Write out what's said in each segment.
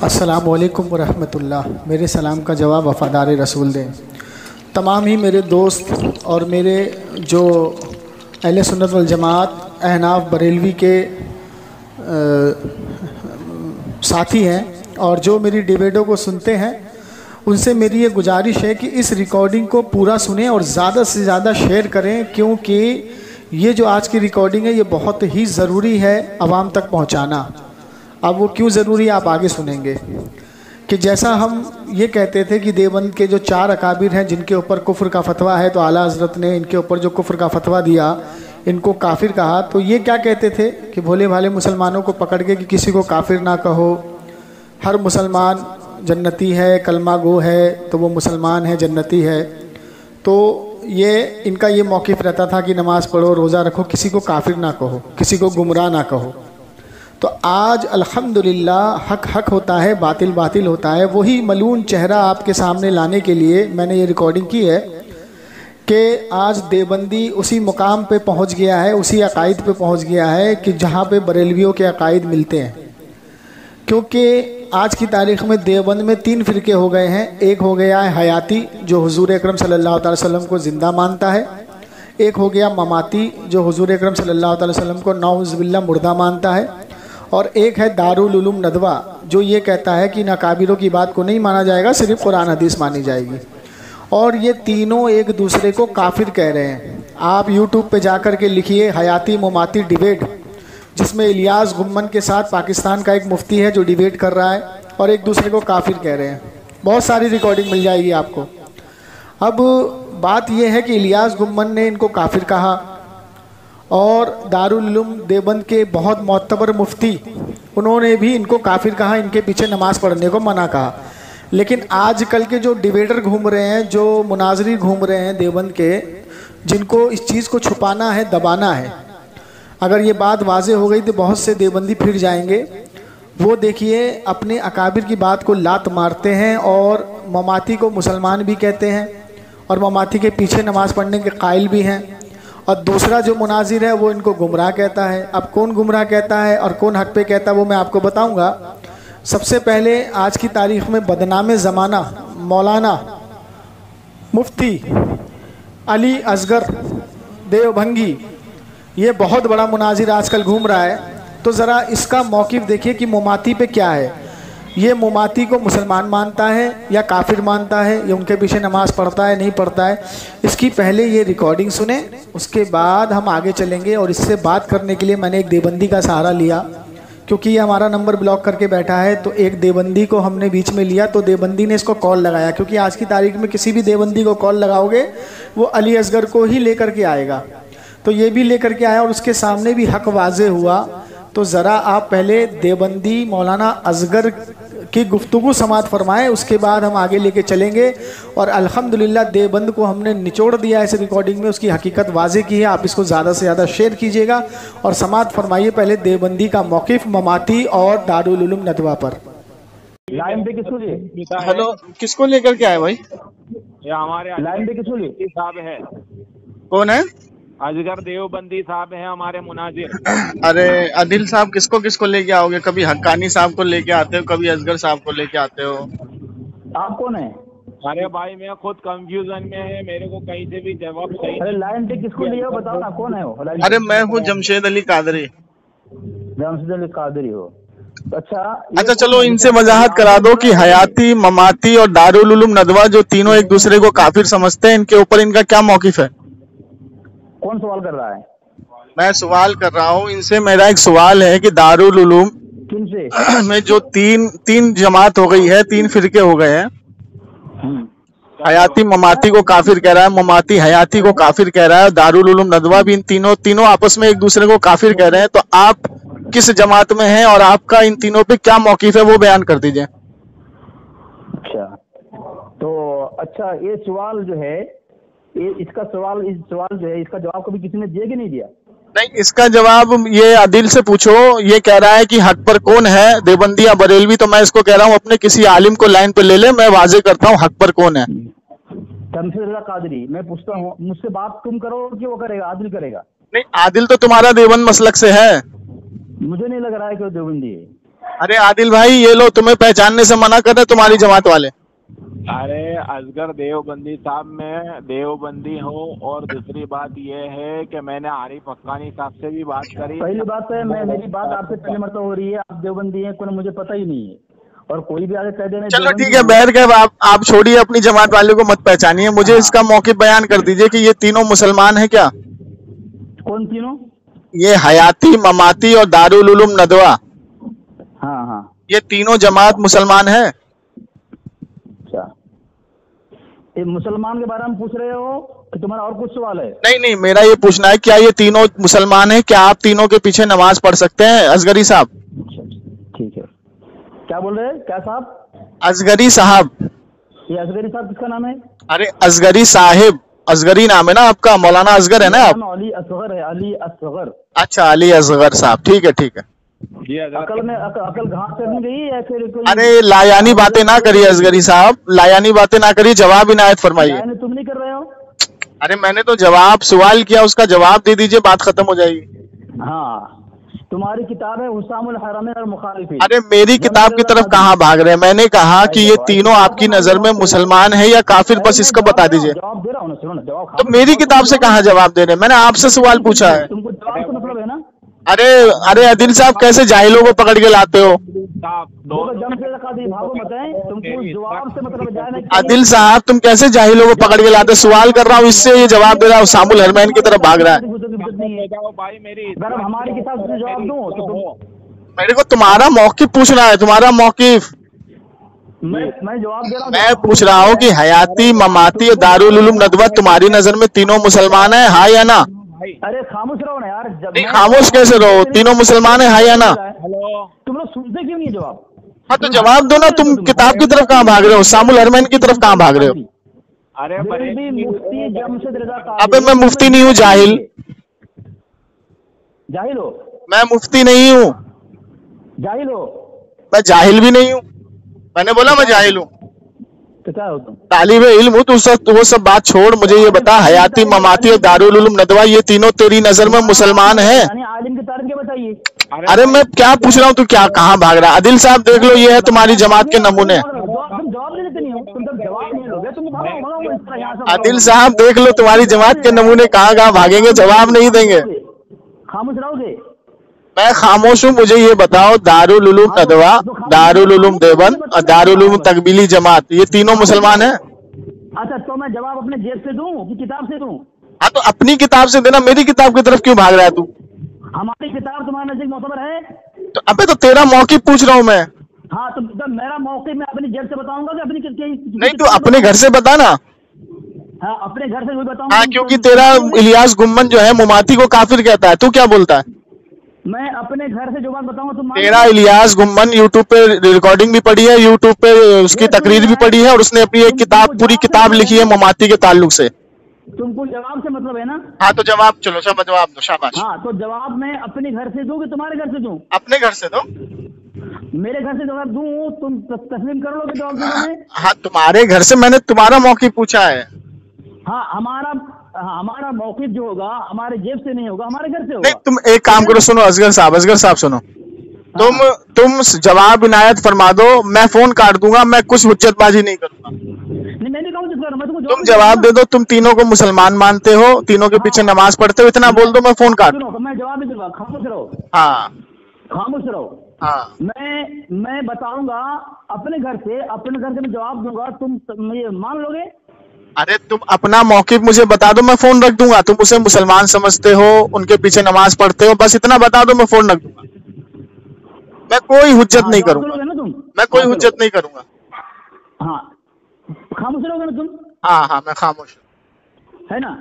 अस्सलामु अलैकुम वरहमतुल्लाह। मेरे सलाम का जवाब वफ़ादार रसूल दें। तमाम ही मेरे दोस्त और मेरे जो अहले सुन्नत वल जमात अहनाफ बरेलवी के साथी हैं और जो मेरी डिबेटों को सुनते हैं, उनसे मेरी ये गुजारिश है कि इस रिकॉर्डिंग को पूरा सुनें और ज़्यादा से ज़्यादा शेयर करें, क्योंकि ये जो आज की रिकॉर्डिंग है ये बहुत ही ज़रूरी है आवाम तक पहुँचाना। अब वो क्यों ज़रूरी है आप आगे सुनेंगे। कि जैसा हम ये कहते थे कि देवबंद के जो 4 अकाबिर हैं जिनके ऊपर कुफ्र का फतवा है, तो आला हज़रत ने इनके ऊपर जो कुफ्र का फतवा दिया, इनको काफिर कहा। तो ये क्या कहते थे कि भोले भाले मुसलमानों को पकड़ के कि किसी को काफिर ना कहो, हर मुसलमान जन्नती है, कलमा गो है तो वो मुसलमान है, जन्नती है। तो ये इनका ये मौक़िफ़ रहता था कि नमाज़ पढ़ो, रोज़ा रखो, किसी को काफिर ना कहो, किसी को गुमराह ना कहो। तो आज अल्हम्दुलिल्लाह हक हक होता है, बातिल बातिल होता है। वही मलून चेहरा आपके सामने लाने के लिए मैंने ये रिकॉर्डिंग की है कि आज देवबंदी उसी मुकाम पे पहुंच गया है, उसी अकायद पे पहुंच गया है कि जहां पे बरेलवियों के अकायद मिलते हैं। क्योंकि आज की तारीख़ में देवबंद में 3 फ़िरके हो गए हैं। एक हो गया है हयाती, जो हुजूर अकरम सल्लल्लाहु अलैहि वसल्लम को ज़िंदा मानता है। एक हो गया ममाती, जो हुजूर अकरम सल्लल्लाहु अलैहि वसल्लम को नाउज़ुबिल्लाह मुर्दा मानता है। और एक है दारुल उलूम नदवा, जो ये कहता है कि नाकाबिरों की बात को नहीं माना जाएगा, सिर्फ कुरान हदीस मानी जाएगी। और ये तीनों एक दूसरे को काफिर कह रहे हैं। आप यूट्यूब पे जाकर के लिखिए हयाती ममाती डिबेट, जिसमें इलियास गुम्मन के साथ पाकिस्तान का एक मुफ्ती है जो डिबेट कर रहा है और एक दूसरे को काफिर कह रहे हैं। बहुत सारी रिकॉर्डिंग मिल जाएगी आपको। अब बात यह है कि इलियास गुम्मन ने इनको काफिर कहा और दारुल उलूम देवबंद के बहुत मोतबर मुफ्ती, उन्होंने भी इनको काफिर कहा, इनके पीछे नमाज पढ़ने को मना कहा। लेकिन आजकल के जो डिबेटर घूम रहे हैं, जो मुनाजरी घूम रहे हैं देवबंद के, जिनको इस चीज़ को छुपाना है, दबाना है, अगर ये बात वाज़े हो गई तो बहुत से देवबंदी फिर जाएंगे। वो देखिए अपने अकाबिर की बात को लात मारते हैं और ममाती को मुसलमान भी कहते हैं और ममाती के पीछे नमाज़ पढ़ने के कायल भी हैं। और दूसरा जो मुनाजिर है वो इनको गुमराह कहता है। अब कौन गुमराह कहता है और कौन हक पे कहता है वो मैं आपको बताऊंगा। सबसे पहले आज की तारीख में बदनाम ज़माना मौलाना मुफ्ती अली असगर देवभंगी, ये बहुत बड़ा मुनाजिर आजकल घूम रहा है। तो ज़रा इसका मौक़िफ़ देखिए कि मुमाती पे क्या है। ये मुमाती को मुसलमान मानता है या काफिर मानता है, या उनके पीछे नमाज़ पढ़ता है नहीं पढ़ता है। इसकी पहले ये रिकॉर्डिंग सुने, उसके बाद हम आगे चलेंगे। और इससे बात करने के लिए मैंने एक देवबंदी का सहारा लिया, क्योंकि ये हमारा नंबर ब्लॉक करके बैठा है। तो एक देवबंदी को हमने बीच में लिया, तो देवबंदी ने इसको कॉल लगाया, क्योंकि आज की तारीख में किसी भी देवबंदी को कॉल लगाओगे वो अली असगर को ही लेकर के आएगा। तो ये भी लेकर के आया और उसके सामने भी हक वाज़े हुआ। तो ज़रा आप पहले देवबंदी मौलाना असगर की गुफ्तगू समात फरमाएं, उसके बाद हम आगे लेके चलेंगे। और अल्हम्दुलिल्लाह देवबंद को हमने निचोड़ दिया इस रिकॉर्डिंग में, उसकी हकीकत वाज़े की है। आप इसको ज़्यादा से ज़्यादा शेयर कीजिएगा और समात फरमाइए पहले देवबंदी का मौक़िफ़ ममाती और दारुल उलूम नदवा पर। लाइन पे किसको लिए? हेलो, किसको लेकर के आए भाई? ये हमारे लाइन पे किसको लिए साहब है? कौन है? अजगर देवबंदी साहब है हमारे मुनाजिर। अरे अदिल साहब, किसको किसको लेके आओगे? कभी हक्कानी साहब को लेके आते हो, कभी असगर साहब को लेके आते हो। आप कौन है? अरे भाई मैं खुद कंफ्यूजन में है, मेरे को कहीं से भी जवाब सही। अरे लाइन पे किसको लिया बताओ ना, कौन है वो? अरे मैं हूँ जमशेद अली कादरी। जमशेद अली कादरी हो? अच्छा चलो, इनसे वजाहत करा दो कि हयाती ममाती और दारुल उलूम नदवा जो तीनों एक दूसरे को काफिर समझते हैं, इनके ऊपर इनका क्या मौक़िफ़ है? कौन सवाल कर रहा है? मैं सवाल कर रहा हूँ इनसे। मेरा एक सवाल है कि दारुल उलूम किनसे में जो तीन जमात हो गई है, 3 फ़िरके हो गए हैं। हयाती ममाती को काफिर कह रहा है, ममाती हयाती को काफिर कह रहा है, दारुल उलूम नदवा भी, इन तीनों आपस में एक दूसरे को काफिर कह रहे हैं। तो आप किस जमात में हैं और आपका इन तीनों पे क्या मौक़िफ़ है वो बयान कर दीजिए। अच्छा तो अच्छा, ये सवाल जो है इस सवाल जो है इसका जवाब कभी किसी ने दिया कि नहीं दिया? नहीं, इसका जवाब ये अदिल से पूछो। ये कह रहा है कि हक पर कौन है, देवबंदी या बरेलवी। तो मैं इसको कह रहा हूँ अपने किसी आलिम को लाइन पे ले ले, मैं वाजे करता हूँ हक पर कौन है। जमशेद अली कादरी, मैं पूछता हूँ, मुझसे बात तुम करो कि वो करेगा? आदिल करेगा? नहीं, आदिल तो तुम्हारा देवबंद मसलक से है। मुझे नहीं लग रहा है कि वो देवबंदी है। अरे आदिल भाई, ये लो, तुम्हें पहचानने से मना कर रहे तुम्हारी जमात वाले। अरे असगर देवबंदी साहब, मैं देवबंदी हूँ। और दूसरी बात ये है कि मैंने आरिफ हक्कानी साहब से भी बात करी। पहली बात है, मैं मेरी बात आपसे पहले मरतबा हो रही है, आप देवबंदी हैं कोई मुझे पता ही नहीं है, और कोई भी आगे कह देना। चलो ठीक है, बैठ गए, आप छोड़िए, अपनी जमात वाले को मत पहचानिए। मुझे इसका मौक़िफ़ बयान कर दीजिए कि ये तीनों मुसलमान है क्या? कौन तीनों? ये हयाती, ममाती और दारुल उलूम नदवा, हाँ हाँ, ये तीनों जमात मुसलमान है। अच्छा, ये मुसलमान के बारे में पूछ रहे हो कि तुम्हारा और कुछ सवाल है? नहीं, मेरा ये पूछना है, क्या ये तीनों मुसलमान है? क्या आप तीनों के पीछे नमाज पढ़ सकते हैं असगरी साहब? ठीक है, क्या बोल रहे हैं? क्या साहब? असगरी साहब। ये असगरी साहब किसका नाम है? अरे असगरी साहिब, असगरी नाम है ना आपका, मौलाना असगर है ना आप? अली असगर है, अली असगर। अच्छा, अली असगर साहब, ठीक है ठीक है। अकल में अकल घास चढ़ गई या फिर कोई? अरे लायानी बातें ना करिए असगरी साहब, लायानी बातें ना करिए, जवाब इनायत फरमाइए। तुम नहीं कर रहे हो? अरे मैंने तो जवाब, सवाल किया, उसका जवाब दे दीजिए, बात खत्म हो जाएगी। हाँ, तुम्हारी किताब है हुसामुल हरमैन और मुखालिफीन। अरे मेरी किताब की तरफ कहाँ भाग रहे हैं? मैंने कहा कि ये तीनों आपकी नजर में मुसलमान है या काफिर, बस इसको बता दीजिए। जवाब दे रहा हूँ ना, सुनो ना, जवाब। तो मेरी किताब से कहाँ जवाब दे रहे हैं? मैंने आपसे सवाल पूछा है। तुमको जवाब से मतलब है ना? अरे आदिल साहब, कैसे जाहिलों को पकड़ के लाते हो? आदिल साहब, तुम कैसे जाहिलों को पकड़ के लाते? सवाल कर रहा हूँ, इससे ये जवाब दे रहा हूँ, हुसामुल हरमैन की तरफ भाग रहा है। हमारी किताब से जवाब दूं तो मेरे को तुम्हारा मौक़िफ़ पूछना है, तुम्हारा मौक़िफ़। मैं जवाब दे रहा हूँ। मैं पूछ रहा हूँ कि हयाती, ममाती और दारुल उलूम नदवा तुम्हारी नजर में तीनों मुसलमान है, हाँ या ना? अरे खामोश रहो ना यार। नहीं, खामोश कैसे रहो? तीनों मुसलमान है, हाँ या ना? हेलो, तुम लोग सुनते क्यों नहीं जवाब? हाँ तो जवाब दो ना। तुम किताब की तरफ कहाँ भाग रहे हो? हुसामुल हरमैन की तरफ कहाँ भाग रहे हो? अरे मुफ्ती जमशेद रजा का। अबे मैं मुफ्ती नहीं हूँ, जाहिल। जाहिल हो? मैं मुफ्ती नहीं हूँ। जाहिल हो? मैं जाहिल भी नहीं हूँ। मैंने बोला मैं जाहिल हूँ। तो क्या हो तुम? तालिब इल्म हूँ। तो वो सब बात छोड़, मुझे ये बता, हयाती, ममाती और दारुल उलूम नदवा, ये तीनों तेरी नजर में मुसलमान है? आलिम की तारीफ के बताइए। अरे मैं क्या पूछ रहा हूँ, तू क्या कहाँ भाग रहा है? आदिल साहब देख लो, ये है तुम्हारी जमात के नमूने। जवाब नहीं देते नहीं हो तुम, जब जवाब नहीं लोगे तुम। आदिल साहब देख लो, तुम्हारी जमात के नमूने कहाँ कहाँ भागेंगे, जवाब नहीं देंगे। खामोश रहोगे? मैं खामोश हूँ। मुझे ये बताओ, दारुल उलूम नदवा, दारुल उलूम देवबंद और दारुल उलूम तकबीली जमात, ये तीनों मुसलमान हैं? अच्छा, तो मैं जवाब अपने जेब से दूं कि किताब से दूं? हाँ तो अपनी किताब से देना, मेरी किताब की तरफ क्यों भाग रहा है तू? हमारी किताब तुम्हारे नजदीक मोतबर है? तो अबे तो तेरा मौक़िफ़ पूछ रहा हूँ मैं। हाँ, तो मेरा मौक़िफ़ मैं अपनी जेब से बताऊंगा कि अपनी नहीं, तू अपने घर से बता ना। हाँ, अपने घर से भी बताऊंगा। हाँ, क्योंकि तेरा इलियास गुम्मन जो है मुमाती को काफिर कहता है, तू क्या बोलता है? मैं अपने घर से जो बात बताऊंगा तुम। तेरा इलियास गुम्मन यूट्यूब पे रिकॉर्डिंग भी पड़ी है, यूट्यूब पे उसकी तकरीर भी पड़ी है, और उसने अपनी एक किताब, पूरी किताब लिखी है मुमाती के ताल्लुक से। तुमको जवाब से मतलब है ना? हाँ तो जवाब, चलो सब जवाब दो, शाबाश। हाँ, तो जवाब मैं अपने घर से दूं कि तुम्हारे घर से दूं? अपने घर से दो। मेरे घर से जवाब दूं, तुम तस्लीम कर लोगे जवाब देने में? हाँ, तुम्हारे घर से मैंने तुम्हारा मौक़िफ़ पूछा है। हाँ, हमारा मौक़िफ़ जो होगा हमारे जेब से नहीं होगा, हमारे घर से होगा। नहीं, तुम एक काम करो, सुनो असगर साहब सुनो। तुम जवाब इनायत फरमा दो, मैं फोन काट दूंगा, मैं कुछ हुज्जतबाजी नहीं करूंगा। नहीं, मैं नहीं कहूँ, तुम जवाब दे दो, तुम तीनों को मुसलमान मानते हो, तीनों के पीछे नमाज पढ़ते हो, इतना बोल दो, मैं फोन काट दूंगा। मैं जवाब नहीं दूंगा, खामोश रहो। हाँ खामोश रहो। हाँ, मैं बताऊंगा अपने घर से मैं जवाब दूंगा, तुम ये मान लोगे? अरे तुम अपना मौक़िफ़ मुझे बता दो, मैं फोन रख दूंगा। तुम उसे मुसलमान समझते हो, उनके पीछे नमाज पढ़ते हो, बस इतना बता दो, मैं फोन रख दूंगा। मैं कोई हुज्जत नहीं करूंगा। मैं कोई हुज्जत नहीं करूंगा। हाँ, खामोश रहोगे ना तुम? हाँ, मैं खामोश हूँ, है ना?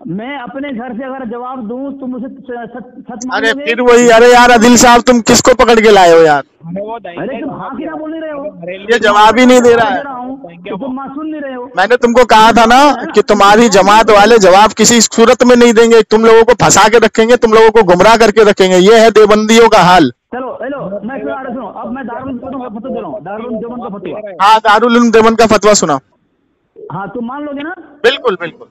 मैं अपने घर से अगर जवाब दूं तुम मुझे सच मान अरे लोगे? फिर वही, अरे यार आदिल साहब, तुम किसको पकड़ के लाए हो यार? अरे तुम हाँ की ना बोल नहीं रहे हो? ये जवाब ही नहीं दे रहा है। तो तुम सुन नहीं रहे हो? मैंने तुमको कहा था ना कि तुम्हारी जमात वाले जवाब किसी सूरत में नहीं देंगे, तुम लोगों को फंसा के रखेंगे, तुम लोगों को गुमराह करके रखेंगे। ये है देवबंदियों का हाल। चलो हेलो, मैं सुनो, अब मैं दारुल उलूम का फतवा दे रहा हूँ, दारुल उलूम देवबंद का फतवा। हाँ, दारुल उलूम देवबंद का फतवा सुना। हाँ, तुम मान लोगे ना? बिल्कुल बिल्कुल।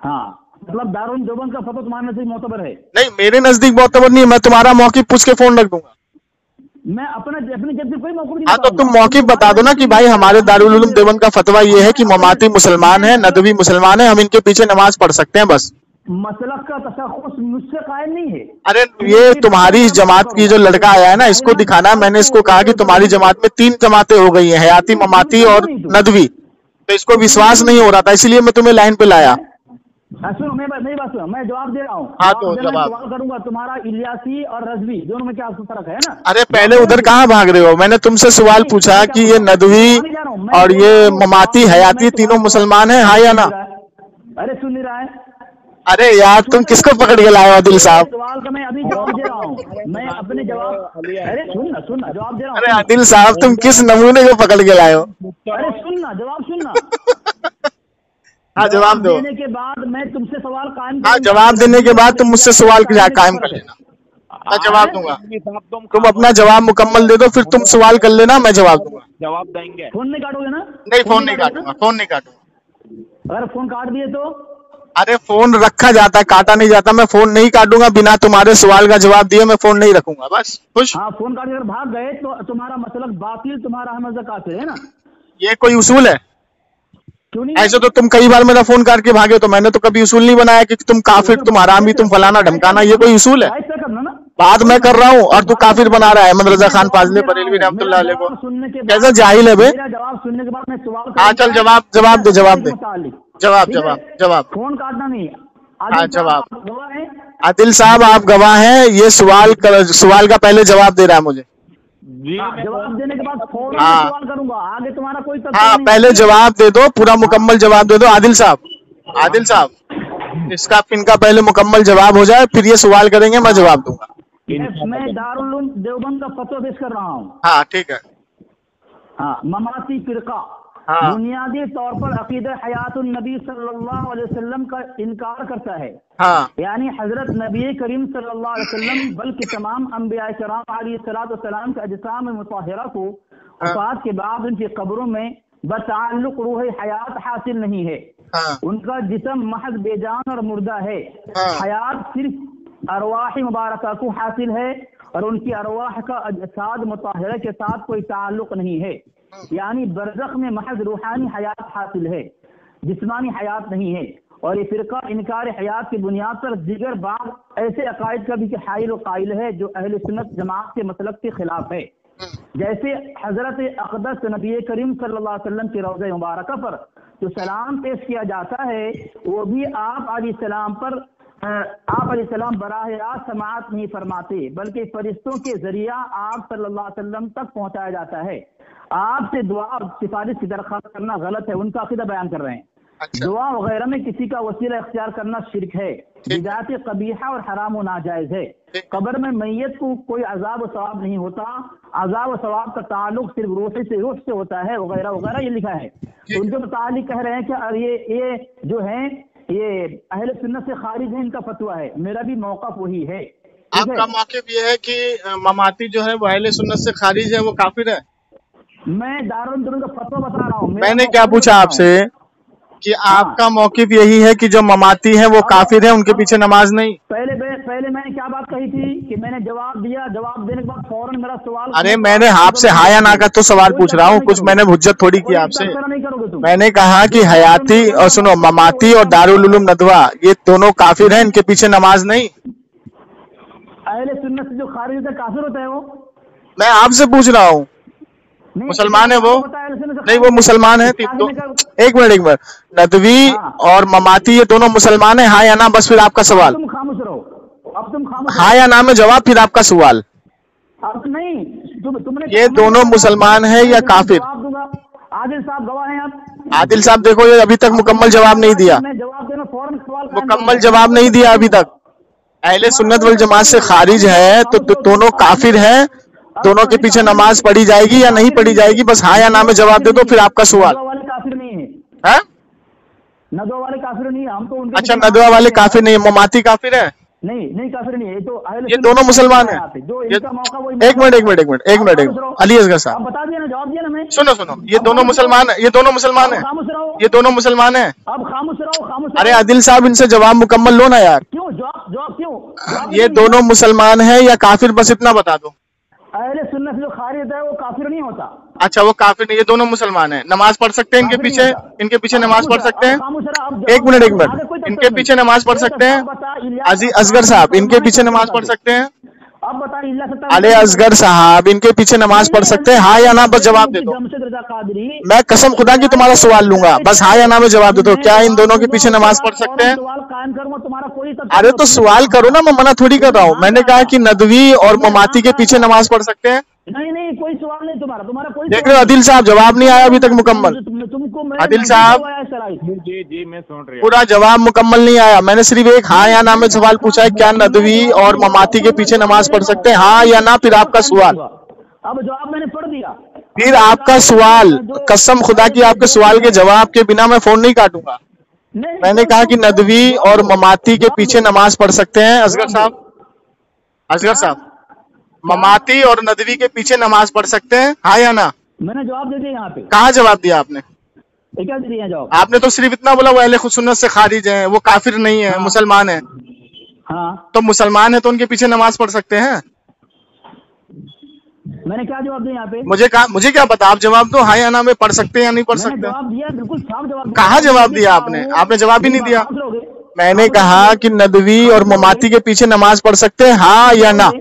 हाँ, मतलब दारुल उलूम देवबंद का फतवा तुम्हारे नजदीक मोतबर है? नहीं, मेरे नजदीक मोतबर नहीं है। मैं तुम्हारा मौक़िफ़ पूछ के फोन रख दूंगा। मैं अपनी जेब से कोई मौकूफ नहीं। हाँ तो तुम मौक़िफ़ बता दो ना कि भाई हमारे दारुल उलूम देवबंद का फतवा ये है कि ममाती मुसलमान है, नदवी मुसलमान है, हम इनके पीछे नमाज पढ़ सकते हैं बस। मसलक का तशख़्ख़ुस मुझसे कायम नहीं है। अरे ये तुम्हारी जमात की जो लड़का आया है ना, इसको दिखाना है। मैंने इसको कहा कि तुम्हारी जमात में 3 जमातें हो गई हैं, हयाती, ममाती और नदवी, तो इसको विश्वास नहीं हो रहा था, इसलिए मैं तुम्हें लाइन पे लाया। सुनो, मेरी बात सुनो, मैं जवाब दे रहा हूँ। हाँ तो जवाब सवाल करूंगा, तुम्हारा इलियासी और रजवी दोनों में क्या फर्क है ना? अरे पहले उधर कहाँ भाग रहे हो? मैंने तुमसे सवाल पूछा कि ये नदवी और ये ममाती, हयाती तीनों मुसलमान हैं, हाँ या ना? अरे सुन नहीं रहा है? अरे यार तुम किसको पकड़ के लाए हो आदिल साहब? सवाल का मैं अभी जवाब दे रहा हूँ, मैं अपने जवाब। अरे सुन ना जवाब दे रहा हूँ। अरे आदिल साहब तुम किस नमूने को पकड़ के लाए हो? अरे जवाब सुनना। हाँ जवाब दो। देने के बाद मैं तुमसे सवाल कायम। हाँ जवाब देने के बाद तुम मुझसे सवाल कायम कर लेना, मैं जवाब दूंगा। तुम अपना जवाब मुकम्मल दे दो, फिर तुम सवाल कर लेना, मैं जवाब दूंगा। जवाब देंगे। फोन नहीं काटोगे ना? नहीं फोन नहीं काटूंगा, फोन नहीं काटूंगा। अगर फोन काट दिए तो? अरे फोन रखा जाता है, काटा नहीं जाता। मैं फोन नहीं काटूंगा, बिना तुम्हारे सवाल का जवाब दिए मैं फोन नहीं रखूंगा, बस खुश। हाँ, फोन काट कर भाग गए तो तुम्हारा मसलक बातिल, तुम्हारा हमजा काफिर है ना? ये कोई उसूल है? क्यों नहीं? ऐसे तो तुम कई बार मेरा फोन काट के भागे, तो मैंने तो कभी उसूल नहीं बनाया कि तुम काफिर, तुम हरामी, तुम फलाना ढमकाना, ये कोई उसूल है? बात मैं कर रहा हूँ और तू काफिर बना रहा है अहमद रजा खान फाजली बरेलवी रहमतुल्लाह अलैह को। कैसा जाहिल है बे? जवाब सुनने के बाद मैं सवाल। हाँ चल जवाब दे, जवाब। फोन काटना नहीं। हाँ जवाब। गवाह है? आदिल साहब आप गवाह हैं, ये सवाल का पहले जवाब दे रहा है मुझे। जवाब देने के बाद फौरन हाँ। सवाल करूंगा, आगे तुम्हारा कोई हाँ पहले जवाब दे दो, पूरा मुकम्मल जवाब दे दो आदिल साहब। इनका पहले मुकम्मल जवाब हो जाए, फिर ये सवाल करेंगे, मैं जवाब दूंगा। मैं दारुल उलूम देवबंद का फतवा पेश कर रहा हूँ। हाँ ठीक है। हाँ, ममाती फिरका हाँ। बुनियादी तौर पर अकीदा हयातुन नबी सल्लल्लाहु अलैहि वसल्लम का इनकार करता है। हाँ। यानी हजरत नबी करीम सल्लल्लाहु अलैहि वसल्लम बल्कि तमाम अंबिया किराम अलैहिस्सलाम के अजसाम मुताहिरा को वफात के बाद उनकी कब्रों में बताल्लुक रूह हयात हासिल नहीं है। हाँ। उनका जिस्म महज बेजान और मुर्दा है। हाँ। हयात सिर्फ अरवाह मुबारका को हासिल है और उनकी अरवाह का अजसाद मुताहिरा के साथ कोई ताल्लुक नहीं है। यानी बरज़ख में महज रूहानी हयात हासिल है, जिस्मानी हयात नहीं है। और ये फिरका इनकार हयात की बुनियाद पर दिगर बाग ऐसे अकायद का भी हाइल व कायल है जो अहले सुन्नत जमात के मसलक के खिलाफ है। जैसे हजरत अक़दस नबी करीम सल्लल्लाहु अलैहि वसल्लम की रोज़े मुबारक पर जो सलाम पेश किया जाता है, वो भी आप अलैहिस्सलाम बराह रास्त समाअत नहीं फरमाते, बल्कि फरिश्तों के जरिया आप सल्लल्लाहु अलैहि वसल्लम तक पहुंचाया जाता है। आपसे दुआ और सिफारिश की दरख्वास्त करना गलत है, उनका अक़ीदा बयान कर रहे हैं। अच्छा। दुआ वगैरह में किसी का वसीला इख्तियार करना शिरक है, बिदात कबीहा और हराम और नाजायज है। कब्र में मैयत को कोई अजाब व सवाब नहीं होता, अजाब व सवाब का ताल्लुक सिर्फ रूह से होता है, वगैरह वगैरह ये लिखा है। उनके मुतालिक कह रहे हैं कि ये जो है ये अहले सुन्नत से खारिज है, इनका फतवा है। मेरा भी मौक़िफ़ वही है। आपका मौक़िफ़ ये है कि ममाती जो है वो अहले सुन्नत से खारिज है, वो काफिर है? मैं दारुल उलूम का फतवा बता रहा हूँ। मैंने क्या पूछा आपसे कि आपका मौक़िफ़ यही है कि जो ममाती है वो काफिर है, उनके पीछे नमाज नहीं? पहले मैंने क्या बात कही थी कि मैंने जवाब दिया, जवाब देने के बाद फौरन मेरा सवाल। अरे मैंने आपसे हाँ या ना का तो सवाल पूछ रहा हूँ, कुछ मैंने हुज्जत थोड़ी की आपसे। मैंने कहा कि हयाती और सुनो ममाती और दारुल उलूम नदवा ये दोनों काफिर हैं, इनके पीछे नमाज नहीं? अहले सुन्नत से जो खारिज होता है काफिर होता है वो? मैं आपसे पूछ रहा हूँ। मुसलमान है वो? नहीं वो मुसलमान है। एक मिनट नदवी और ममाती ये दोनों मुसलमान है, हाँ या ना? बस फिर आपका सवाल। तुम खामोश रहो, अब तुम खामोश। हाँ या ना में जवाब, फिर आपका सवाल। अब नहीं, तुमने ये दोनों मुसलमान है या काफिर? आदिल साहब गवाह हैं आप। आदिल साहब देखो ये अभी तक मुकम्मल जवाब नहीं दिया, जवाब देना फौरन सवाल मुकम्मल जवाब नहीं दिया अभी तक। अहले सुन्नत वल जमात से खारिज है तो दोनों काफिर हैं, दोनों के पीछे नमाज पढ़ी जाएगी या नहीं पढ़ी जाएगी? बस हाँ या ना में जवाब दे दो, फिर आपका सवाल। काफिर नहीं है, नदवा वाले काफिर नहीं है, हम तो उनके। अच्छा नदवा वाले काफिर नहीं है, ममाती काफिर है? नहीं काफिर नहीं है, तो ये दोनों मुसलमान हैं। एक मिनट अली असगर साहब बता दिया ना, जवाब दिया ना मैं। सुनो ये दोनों मुसलमान है, ये दोनों मुसलमान है, ये दोनों मुसलमान है। अब खामोश रहो। अरे आदिल साहब इनसे जवाब मुकम्मल लो ना यार। क्यों जवाब क्यों? ये दोनों मुसलमान है या काफिर, बस इतना बता दो। अहले सुन्नत जो खारिज है वो काफिर नहीं होता। अच्छा, वो काफिर नहीं, ये दोनों मुसलमान हैं, नमाज पढ़ सकते हैं इनके पीछे? इनके पीछे नमाज पढ़ सकते हैं? एक मिनट, इनके पीछे नमाज पढ़ सकते हैं? असगर साहब, इनके पीछे नमाज पढ़ सकते हैं? अब बताइए, अरे असगर साहब, इनके पीछे नमाज पढ़ सकते हैं? हाँ या ना, बस जवाब दे दो। मैं कसम खुदा की तुम्हारा सवाल लूंगा, बस हाँ या ना में जवाब दे दो। क्या इन दोनों के पीछे नमाज पढ़ सकते हैं? अरे तो सवाल करो ना, मैं मना थोड़ी कर रहा हूँ। मैंने कहा कि नदवी और ममाती के पीछे नमाज पढ़ सकते हैं? नहीं, कोई सवाल नहीं तुम्हारा कोई। देख रहे हो अदिल साहब, जवाब नहीं आया अभी तक मुकम्मल। अदिल साहब, जी मैं सुन रही हूँ। पूरा जवाब मुकम्मल नहीं आया। मैंने सिर्फ एक हाँ या ना में सवाल पूछा है, क्या नदवी और ममाती के पीछे नमाज पढ़ सकते हैं? हाँ या ना, फिर आपका सवाल। अब जवाब मैंने पढ़ दिया, फिर आपका सवाल। कसम खुदा की आपके सवाल के जवाब के बिना मैं फोन नहीं काटूंगा। मैंने कहा कि नदवी और ममाती के पीछे नमाज पढ़ सकते हैं? असगर साहब, असगर साहब, ममाती और नदवी के पीछे नमाज पढ़ सकते हैं? हाँ या ना? मैंने जवाब दे दिया। यहाँ पे कहाँ जवाब दिया आपने? क्या दे दिया जवाब? आपने तो सिर्फ इतना बोला वो अहले सुन्नत से खारिज हैं, वो काफिर नहीं है, मुसलमान है। हाँ, तो मुसलमान है तो उनके पीछे नमाज पढ़ सकते हैं? मैंने क्या जवाब दिया यहाँ पे? मुझे क्या पता, आप जवाब दो, हाँ या ना में पढ़ सकते हैं या नहीं पढ़ सकते? जवाब दिया, बिल्कुल साफ जवाब। कहाँ जवाब दिया आपने? आपने जवाब ही नहीं दिया। मैंने कहा कि नदवी और ममाती के पीछे नमाज पढ़ सकते हैं, हाँ या ना?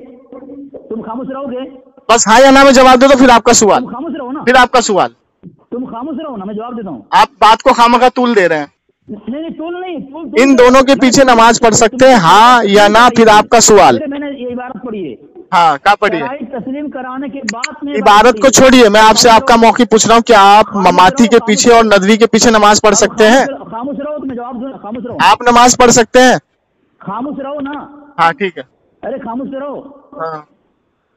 तुम खामोश रहोगे? बस हाँ या ना में जवाब दो, तो फिर आपका सवाल। खामोश रहो ना, फिर आपका सवाल। तुम खामोश रहो ना, मैं जवाब देता हूँ। आप बात को खामखा तूल दे रहे हैं। नहीं, तूल नहीं, इन दोनों के पीछे नमाज पढ़ सकते हैं, हाँ या ना? फिर आपका सवाल। मैंने ये इबारत पढ़ी है। हाँ, क्या पढ़िए? तस्लीम कराने के बाद में इबारत को छोड़िए, मैं आपसे आपका मौक़िफ़ पूछ रहा हूँ, क्या आप ममाती के पीछे और नदवी के पीछे नमाज पढ़ सकते हैं? खामोश रहो, तो मैं जवाब दूंगा। खामोश रहो। आप नमाज पढ़ सकते हैं? खामोश रहो ना। हाँ ठीक है। अरे खामोश रहो। हाँ।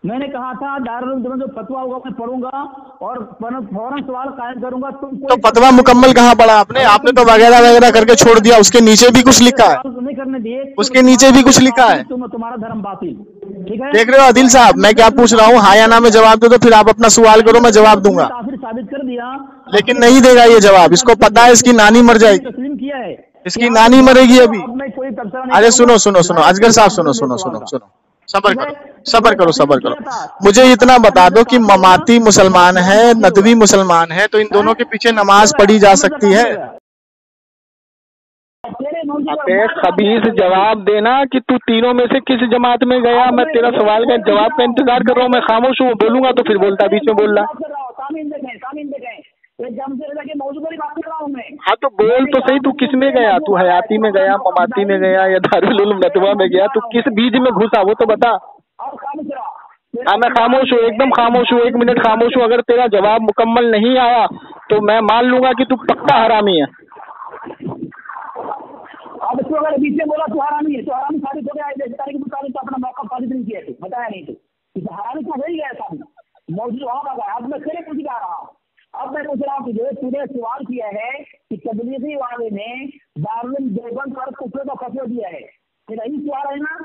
मैंने कहा था दारुल उलूम देवबंद जो फतवा होगा मैं पढ़ूंगा और फौरन सवाल कायम करूंगा। तुम तो फतवा मुकम्मल कहाँ पढ़ा आपने? आपने तो वगैरह वगैरह करके छोड़ दिया। उसके नीचे भी कुछ लिखा है, नहीं करने दिए। उसके नीचे भी कुछ लिखा है। तुम्हारा धर्म बातिल। ठीक है, देख रहे हो अदिल साहब, मैं क्या पूछ रहा हूँ? हाँ या ना में जवाब दो, तो फिर आप अपना सवाल करो, मैं जवाब दूंगा। काफिर साबित कर दिया, लेकिन नहीं देगा ये जवाब। इसको पता है इसकी नानी मर जाएगी, तस्लीम किया है, इसकी नानी मरेगी अभी। कोई तबसरा नहीं। अरे सुनो सुनो सुनो असगर साहब, सुनो सुनो सुनो सुनो, सबर करो, सबर करो, सबर करो। मुझे इतना बता दो कि ममाती मुसलमान है, नदवी मुसलमान है, तो इन दोनों के पीछे नमाज पढ़ी जा सकती है? अबे खबीस, जवाब देना कि तू तीनों में से किस जमात में गया। मैं तेरा सवाल का जवाब का इंतजार कर रहा हूँ। मैं खामोश हूँ, बोलूंगा तो फिर बोलता, बीच में बोल रहा। हाँ तो बोल तो सही, तू किस में गया? तू हयाती में गया, ममाती में गया, या दारुल उलूम नदवा में गया? तू किस बीज में घुसा वो तो बता। हाँ मैं खामोश हूँ, एकदम खामोश हूँ, 1 मिनट खामोश हूँ। अगर तेरा जवाब मुकम्मल नहीं आया तो मैं मान लूंगा कि तू पक्का हरामी है। अब तू अगर बीच में बोला तू हरामी है, तो हरामी साबित हो गया। तारीख के मुताबिक तो अपना मौका साबित नहीं किया, तू बताया नहीं, तो हरामी तो हो ही गया साबित, मौजूद वहां आ गया। अब मैं फिर पूछ रहा हूँ, अब मैं पूछ रहा हूँ तुझे, तूने सवाल किया है कि तबलीगी वाले ने दारुल देवबंद पर कुफर का फतवा दिया है, मेरा यही सवाल है ना?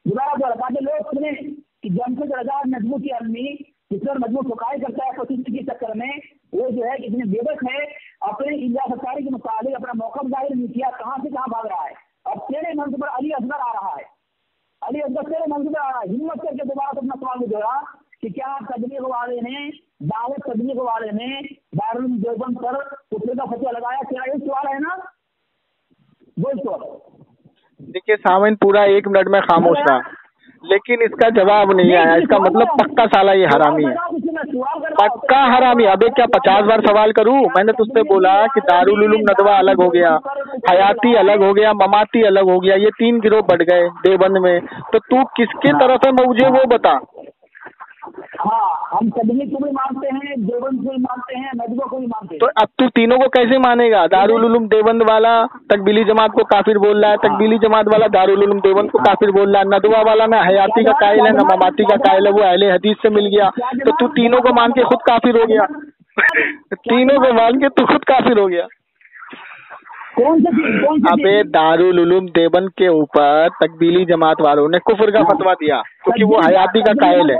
दोबारा ताकि लोग सुने कि जमशेद रजा नजमू की अम्मी जिसपर मजमू फुकाई करता है पसंद के चक्कर में, वो जो है कितने बेबक है, अपने इंडिया सरकारी के मुताबिक अपना मौका जाहिर नहीं किया, कहाँ से कहाँ भाग रहा है। अब तेरे मंच पर अली असगर आ रहा है, अली असगर तेरे मंच पर आ रहा है। हिम्मत करके दोबारा तो अपना सवाल जोड़ा कि क्या तबलीग वाले ने, दावत तबलीग वाले ने दारुल देवबंद पर कुफर का फतवा लगाया? तेरा ये सवाल है ना? बोल तो। देखिए सावन, पूरा 1 मिनट में खामोश था, लेकिन इसका जवाब नहीं आया। इसका मतलब पक्का साला ये हरामी है, पक्का हरामी। अबे क्या 50 बार सवाल करूं? मैंने तुझसे बोला कि दारुल उलूम नदवा अलग हो गया, हयाती अलग हो गया, ममाती अलग हो गया, ये 3 गिरोह बढ़ गए देवबंद में। तो तू किसके तरफ है मुझे वो बता। हाँ, हम तबलीग को भी मानते हैं, देवबंद को भी मानते हैं, नदवा को भी मानते हैं। तो अब तू तीनों को कैसे मानेगा? दारुल उलूम देवबंद वाला तकबीली जमात को काफिर बोल रहा है, तकबीली जमात वाला दारुल उलूम देवबंद को काफिर बोल रहा है, नदवा वाला ना हयाती का कायल है ना ममाती का कायल है, वो अहले हदीस से मिल गया। तो तू तीनों को मान के खुद काफिर हो गया। तीनों को मान के तू खुद काफिर हो गया। अबे दारुल उलूम देवबंद के ऊपर तकबीली जमात वालों ने कुफर का फतवा दिया, क्योंकि वो हयाती का कायल है,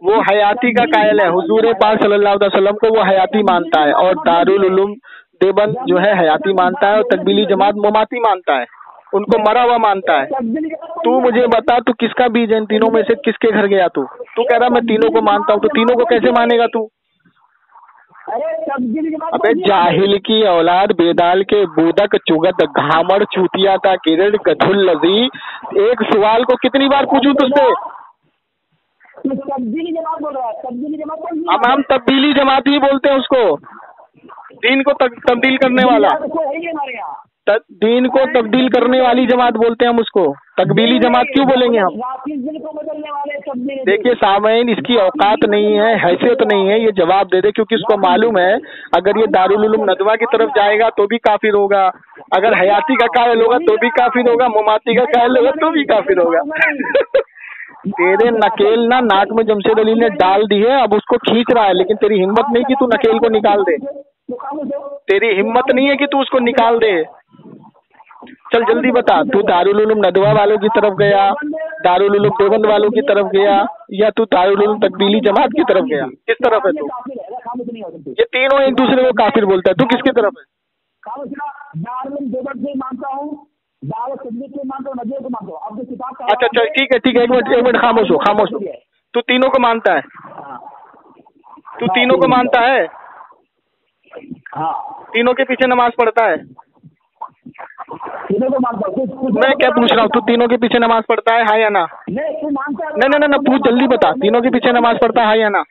वो हयाती का कायल है। हुजूर पाक सल्लल्लाहु अलैहि वसल्लम को वो हयाती मानता है, और दारुल उलूम देवबंद जो है हयाती मानता है, और तकबीली जमात ममाती मानता है, उनको मरा हुआ मानता है। तू मुझे बता, तू किसका बीज है? इन तीनों में से किसके घर गया तू? तू कह रहा मैं तीनों को मानता हूँ, तो तीनों को कैसे मानेगा तू? अरे तब्दीली जमात अबे जाहिल की औलाद, बेदाल के बूदक चुगत घामड़ चूतिया का किरण गधुल लजी, एक सवाल को कितनी बार पूछूं तुझसे? तब्दीली जमात बोल रहा है, तब्दीली जमात कौन सी अब हम तब्दीली जमात ही बोलते हैं उसको, दीन को तब्दील करने वाला, है ही हमारे यहाँ। दीन को तब्दील करने वाली जमात बोलते हैं हम उसको, तकबीली जमात क्यों बोलेंगे हम? दिल को बदलने वाले तब्दीली। देखिए सामईन, इसकी औकात नहीं है, हैसियत नहीं है, ये जवाब दे दे, क्योंकि उसको मालूम है अगर ये दारुल उलूम नदवा की तरफ जाएगा तो भी काफिर होगा, अगर हयाती का कायल होगा तो भी काफिर होगा, ममाती का कायल होगा तो भी काफिर होगा। तेरे नकेल ना नाक में जमशेद अली ने डाल दी है, अब उसको खींच रहा है, लेकिन तेरी हिम्मत नहीं कि तू नकेल को निकाल दे, तेरी हिम्मत नहीं है कि तू उसको निकाल दे। चल जल्दी बता, तू दारुल उलूम नदवा वालों की तरफ गया, दारुल उलूम देवबंद वालों की तरफ गया, या तू दारुल उलूम तकबीली जमात की तरफ गया? किस तरफ है तू? ये तीनों एक दूसरे को काफिर बोलता है, तू किसकी तरफ है? दारुल देवबंद से मानता हूँ, दारुल तकबीर से मानता हूँ, नजर को मानता हूँ। अब जो किताब अच्छा चल ठीक है, एक मिनट खामोश हो। तू तीनों को मानता है? तू तीनों को मानता है? तीनों के पीछे नमाज पढ़ता है? तीनों को मानता हूँ। मैं क्या पूछ रहा हूँ, तू तीनों के पीछे नमाज पढ़ता है, हाँ या ना? नहीं, पूछ जल्दी बता, तीनों के पीछे नमाज पढ़ता है, हाँ या ना?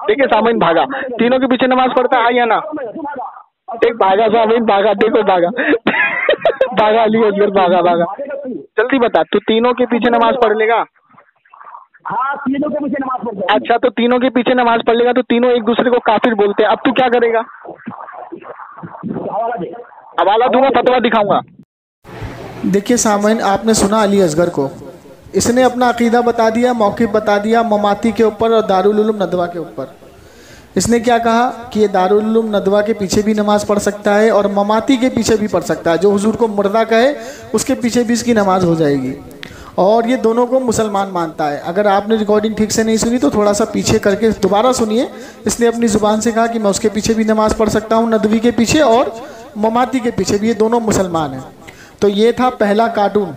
देखिए सामईन भागा, तीनों के पीछे नमाज पढ़ता है, हाँ या ना? एक भागा सामईन, भागा, देखो भागा भागा अली असगर, भागा जल्दी बता, तू तीनों के पीछे नमाज पढ़ लेगा? हाँ, तीनों के पीछे नमाज पढ़ता हूँ। अच्छा, तो तीनों के पीछे नमाज पढ़ लेगा तो तीनों एक दूसरे को काफिर बोलते हैं, अब तू क्या करेगा? हवाला दूंगा, फतवा दिखाऊंगा। देखिए सामईन, आपने सुना अली असगर को, इसने अपना अकीदा बता दिया, मौक़िफ़ बता दिया ममाती के ऊपर और दारुल उलूम नदवा के ऊपर। इसने क्या कहा कि ये दारुल उलूम नदवा के पीछे भी नमाज पढ़ सकता है और ममाती के पीछे भी पढ़ सकता है, जो हुजूर को मुर्दा कहे उसके पीछे भी इसकी नमाज हो जाएगी, और ये दोनों को मुसलमान मानता है। अगर आपने रिकॉर्डिंग ठीक से नहीं सुनी तो थोड़ा सा पीछे करके दोबारा सुनिए। इसने अपनी ज़ुबान से कहा कि मैं उसके पीछे भी नमाज़ पढ़ सकता हूँ, नदवी के पीछे और ममाती के पीछे भी, ये दोनों मुसलमान हैं। तो ये था पहला कार्टून,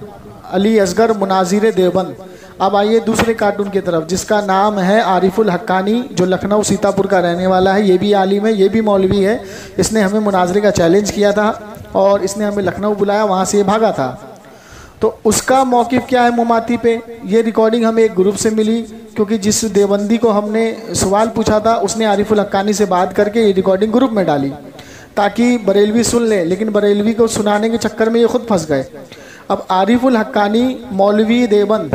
अली असगर मुनाजिर देवबंद। अब आइए दूसरे कार्टून की तरफ, जिसका नाम है आरिफुल हक्कानी, जो लखनऊ सीतापुर का रहने वाला है। ये भी आलिम है, ये भी मौलवी है। इसने हमें मुनाजरे का चैलेंज किया था और इसने हमें लखनऊ बुलाया, वहाँ से ये भागा था। तो उसका मौक़िफ़ क्या है ममाती पे, ये रिकॉर्डिंग हमें एक ग्रुप से मिली, क्योंकि जिस देवबंदी को हमने सवाल पूछा था उसने आरिफुल हक्कानी से बात करके ये रिकॉर्डिंग ग्रुप में डाली ताकि बरेलवी सुन ले, लेकिन बरेलवी को सुनाने के चक्कर में ये खुद फंस गए। अब आरिफुल हक्कानी मौलवी देवबंद,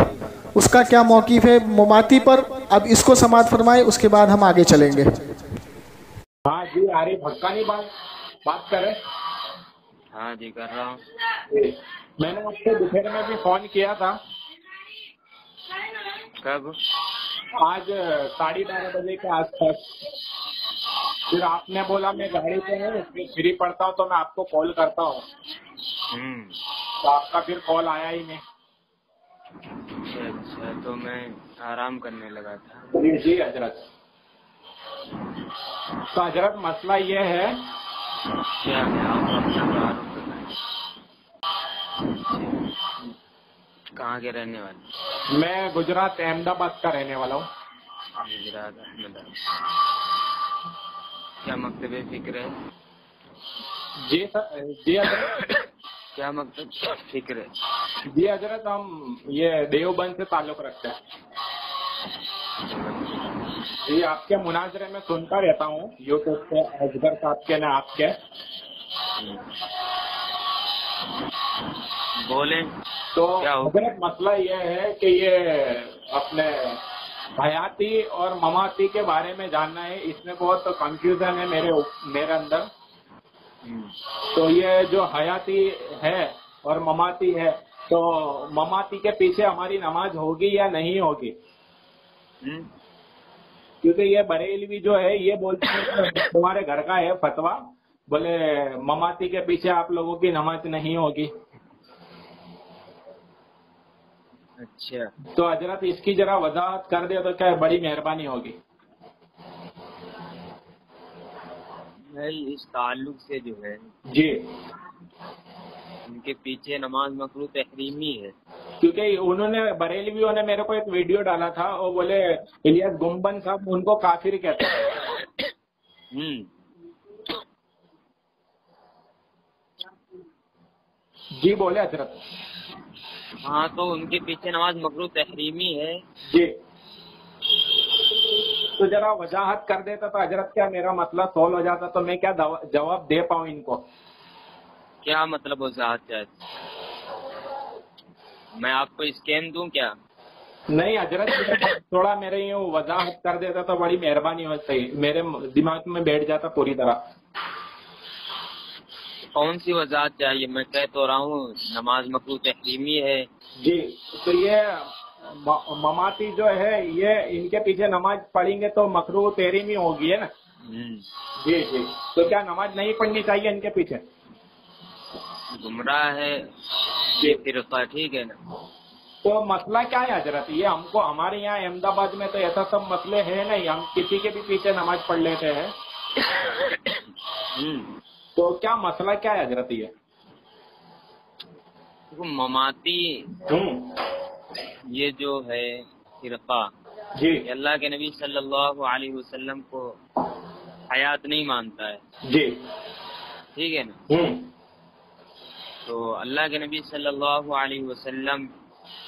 उसका क्या मौक़िफ़ है ममाती पर, अब इसको समाअत फरमाए, उसके बाद हम आगे चलेंगे। हाँ जी, आरिफ हक्कानी बात कर रहे? हाँ जी, कर रहा हूँ। मैंने आपको दोपहर में भी फोन किया था। कब? आज 12:30 बजे के आसपास। फिर आपने बोला मैं गाड़ी पे हूँ, फिर फ्री पड़ता हूँ तो मैं आपको कॉल करता हूँ। तो आपका फिर कॉल आया ही नहीं। अच्छा, तो मैं आराम करने लगा था। जी हजरत। तो हजरत मसला ये है, क्या है, आप अपना तारुफ बताएं। कहाँ के रहने वाले? मैं गुजरात अहमदाबाद का रहने वाला हूँ। गुजरात अहमदाबाद। क्या मकतब फिक्र है? जी सर, जी हजरत। क्या मकतब फिक्र है? जी हजरत, हम ये देवबंद से ताल्लुक रखते हैं। जी, आपके मुनाजरे में सुनता रहता हूँ यूट्यूब पे, असगर साहब के न आपके। बोले तो क्या हो? हजरत मसला ये है कि ये अपने हयाती और ममाती के बारे में जानना है, इसमें बहुत कंफ्यूजन है मेरे अंदर। तो ये जो हयाती है और ममाती है, तो ममाती के पीछे हमारी नमाज होगी या नहीं होगी? क्योंकि ये बरेलवी जो है ये बोलते हैं तुम्हारे घर का है फतवा, बोले ममाती के पीछे आप लोगों की नमाज नहीं होगी। अच्छा, तो हजरत इसकी जरा वजाहत कर दे तो क्या बड़ी मेहरबानी होगी। भाई इस ताल्लुक से जो है जी, इनके पीछे नमाज मकरूह तहरीमी है। क्योंकि उन्होंने बरेलवियों ने मेरे को एक वीडियो डाला था और बोले इलियास गुम्बन साहब उनको काफिर कहते हैं। जी बोले हजरत। हाँ तो उनके पीछे नमाज मकरूह तहरीमी है जी, तो जरा वजाहत कर देता तो हजरत क्या मेरा मसला सॉल्व हो जाता, तो मैं क्या जवाब दे पाऊँ इनको। क्या मतलब वजाहत चाहिए? मैं आपको स्कैन दूं क्या? नहीं हजरत, थोड़ा मेरे यूँ वजाहत कर देता तो बड़ी मेहरबानी होती, मेरे दिमाग में बैठ जाता पूरी तरह। कौन सी वजाहत चाहिए? मैं कह तो रहा हूँ नमाज मकरूह तहरीमी है। जी, तो ये ममाती जो है ये इनके पीछे नमाज पढ़ेंगे तो मकरूह तहरीमी होगी है ना। जी जी, तो क्या नमाज नहीं पढ़नी चाहिए इनके पीछे? गुमराह है ये फिरका, ठीक है ना। तो मसला क्या है हजरत? ये हमको हमारे यहाँ अहमदाबाद में तो ऐसा सब मसले हैं नहीं, हम किसी के भी पीछे नमाज पढ़ लेते हैं। तो क्या मसला क्या है हजरत? ये ममाती ये जो है फिरका, जी अल्लाह के नबी सल्लल्लाहु अलैहि वसल्लम को हयात नहीं मानता है। जी, ठीक है ना। तो अल्लाह के नबी सल्लल्लाहु अलैहि वसल्लम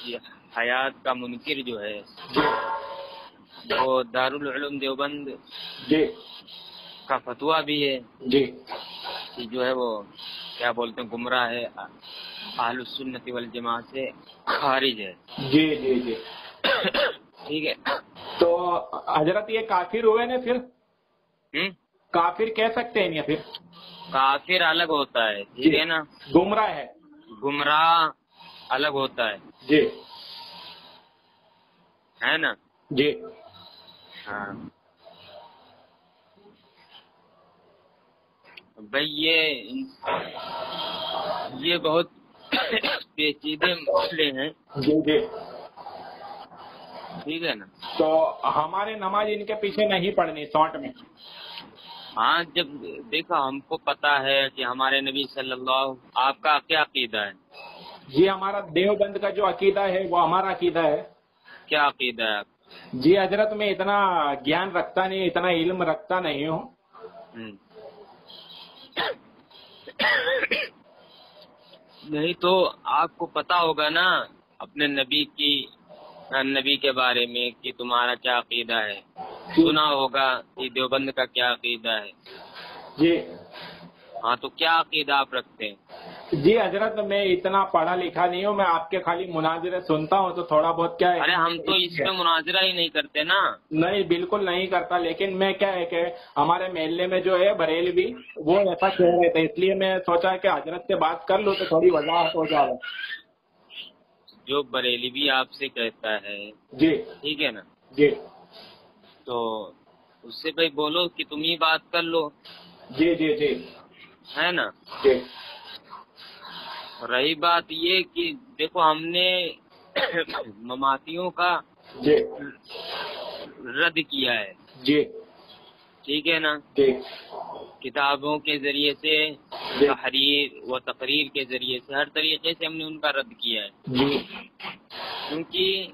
ये हयात का मुनकिर जो है वो दारुल उलूम देवबंद जी का फतवा भी है जी कि जो है वो क्या बोलते हैं गुमराह है, अहलुस सुन्नति वल जमात से खारिज है। जी जी जी, ठीक है। तो हजरत ये काफिर हुए ना फिर? काफिर कह सकते हैं या फिर? काफिर अलग होता है, ठीक है ना। गुमराह है, गुमराह अलग होता है जी है ना। जी हाँ भाई ये बहुत पेचीदे मसले हैं। जी जी, ठीक है ना। तो हमारे नमाज इनके पीछे नहीं पढ़नी शॉर्ट में। हाँ जब देखो हमको पता है कि हमारे नबी सल्लल्लाहु, आपका क्या अकीदा है? जी हमारा देवबंद का जो अकीदा है वो हमारा अकीदा है। क्या अकीदा है? जी हजरत, मैं इतना ज्ञान रखता नहीं, इतना इल्म रखता नहीं हूँ। नहीं तो आपको पता होगा ना अपने नबी के बारे में कि तुम्हारा क्या अकीदा है। सुना होगा कि देवबंद का क्या अकीदा है। जी हाँ तो क्या अकीदा आप रखते हैं? जी हजरत, मैं इतना पढ़ा लिखा नहीं हूँ, मैं आपके खाली मुनाजिरे सुनता हूँ तो थोड़ा बहुत क्या है। अरे हम तो इसमें मुनाजिरा ही नहीं करते ना। नहीं बिल्कुल नहीं करता, लेकिन मैं क्या है कि हमारे मोहल्ले में जो है बरेलवी वो ऐसा कह रहे थे, इसलिए मैं सोचा कि हजरत से बात कर लूँ तो थोड़ी वजाहत हो जाए। जो बरेलवी आपसे कहता है जी ठीक है ना जी, तो उससे भाई बोलो कि तुम ही बात कर लो। जी जी जी, है ना। जी रही बात ये कि देखो हमने ममातियों का जी रद्द किया है। जी, ठीक है ना। जी किताबों के जरिए से, तहरीर व तकरीर के जरिए से, हर तरीके से हमने उनका रद्द किया है। जी, क्योंकि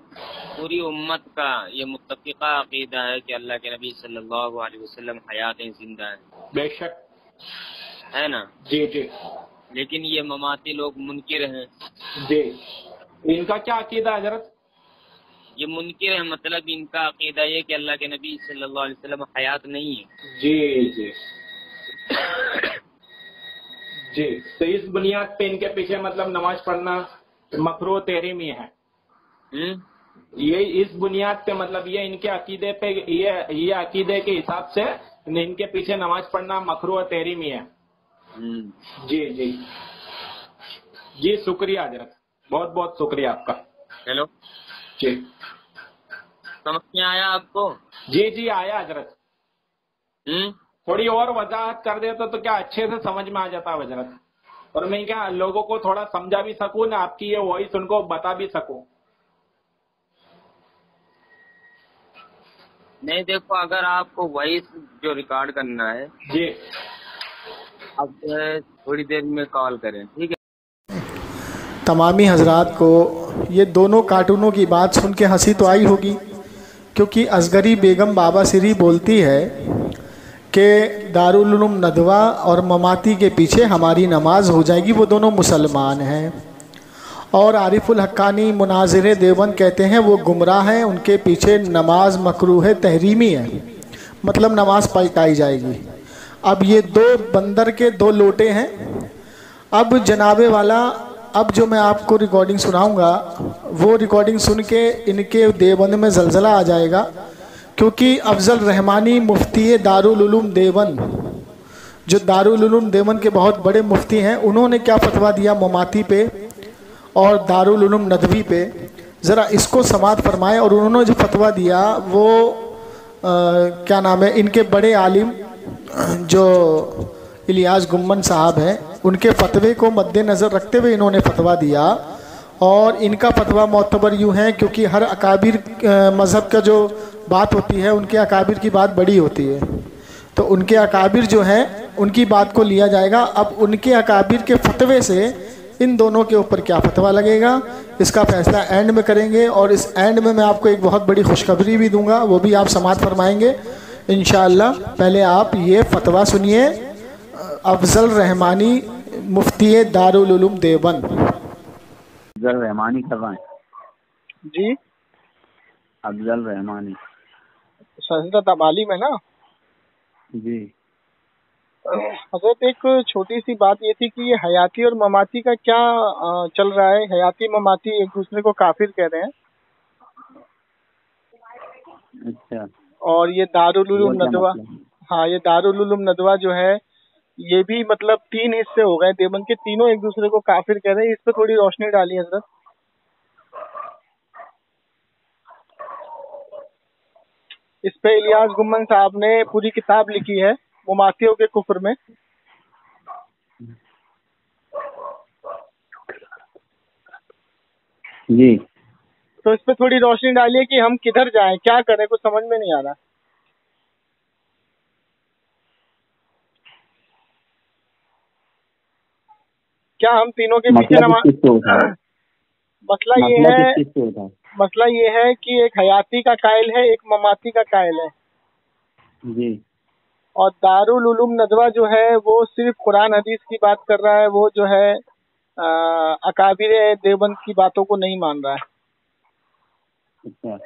पूरी उम्मत का ये मुत्तफ़िक़ा अक़ीदा है कि अल्लाह के नबी सल्लल्लाहु अलैहि वसल्लम हयात जिंदा है। बेशक, है ना। जी जी, लेकिन ये ममाती लोग मुनकिर हैं। जी, इनका क्या अकीदा हजरत? ये मुनकिर है, मतलब इनका अकीदा ये कि अल्लाह के नबी सल्लल्लाहु अलैहि वसल्लम हयात नहीं है। जी जी जी, तो इस बुनियाद पे इनके पीछे मतलब नमाज पढ़ना मकरूह तहरीमी है। ये इस बुनियाद पे मतलब ये इनके अकीदे पे ये अकीदे के हिसाब से इनके पीछे नमाज पढ़ना मकरूह तहरीमी है। जी जी जी, शुक्रिया हजरत, बहुत बहुत शुक्रिया आपका। हेलो जी, समझ में आया आपको? जी जी आया हजरत। थोड़ी और वजाहत कर देता तो क्या अच्छे से समझ में आ जाता हजरत, और मैं क्या लोगों को थोड़ा समझा भी सकूं ना, आपकी ये वॉइस उनको बता भी सकूं। नहीं देखो, अगर आपको वॉइस जो रिकॉर्ड करना है जी, अब थोड़ी देर में कॉल करें, ठीक है। तमामी हजरात को ये दोनों कार्टूनों की बात सुन के हंसी तो आई होगी, क्योंकि असगरी बेगम बाबा सिरी बोलती है कि दारुल उलूम नदवा और ममाती के पीछे हमारी नमाज हो जाएगी, वो दोनों मुसलमान हैं। और आरिफुल हक्कानी मुनाजिर देवबंद कहते हैं वो गुमराह हैं, उनके पीछे नमाज मकरूह तहरीमी है, मतलब नमाज पढ़ाई जाएगी। अब ये दो बंदर के दो लोटे हैं। अब जनाबे वाला, अब जो मैं आपको रिकॉर्डिंग सुनाऊंगा वो रिकॉर्डिंग सुन के इनके देवबंद में जलजला आ जाएगा, क्योंकि अफजल रहमानी मुफ्ती दारुल उलूम देवबंद, जो दारुल उलूम देवबंद के बहुत बड़े मुफ्ती हैं, उन्होंने क्या फतवा दिया ममाती पे और दारुल उलूम नदवी पे, ज़रा इसको समाअत फरमाएं। और उन्होंने जो फतवा दिया वो क्या नाम है, इनके बड़े आलिम जो इलियास गुम्मन साहब हैं, उनके फतवे को मद्देनज़र रखते हुए इन्होंने फतवा दिया। और इनका फतवा मोतबर यूँ है, क्योंकि हर अकाबिर मज़हब का जो बात होती है उनके अकाबिर की बात बड़ी होती है, तो उनके अकाबिर जो हैं उनकी बात को लिया जाएगा। अब उनके अकाबिर के फतवे से इन दोनों के ऊपर क्या फतवा लगेगा, इसका फैसला एंड में करेंगे। और इस एंड में मैं आपको एक बहुत बड़ी खुशखबरी भी दूंगा, वो भी आप समाअत फरमाएंगे इंशाअल्लाह। पहले आप ये फतवा सुनिए, अफजल रहमानी मुफ्ती दारुल उलूम देवबंद। अफजल रहमानी करवाएं जी, अफजल रहमानी हजरत अब आलिम है ना जी। हजरत एक छोटी सी बात ये थी कि ये हयाती और ममाती का क्या चल रहा है। हयाती ममाती एक दूसरे को काफिर कह रहे हैं, अच्छा। और ये दारुल उलूम नदवा, हाँ ये दारुल उलूम नदवा जो है ये भी मतलब 3 हिस्से हो गए देवबंद के, तीनों एक दूसरे को काफिर कह रहे हैं। इस पे थोड़ी रोशनी डाली हजरत। इस पे इलियास गुम्मन साहब ने पूरी किताब लिखी है मुमातियों के कुफ्र में। जी, तो इस पे थोड़ी रोशनी डालिए कि हम किधर जाएं, क्या करें, कुछ समझ में नहीं आ रहा। क्या हम तीनों के पीछे नमाज, मसला ये है कि एक हयाती का कायल है, एक ममाती का कायल है जी। और दारुल उलूम नदवा जो है वो सिर्फ कुरान हदीस की बात कर रहा है, वो जो है अकाबिर देवबंद की बातों को नहीं मान रहा है। अच्छा।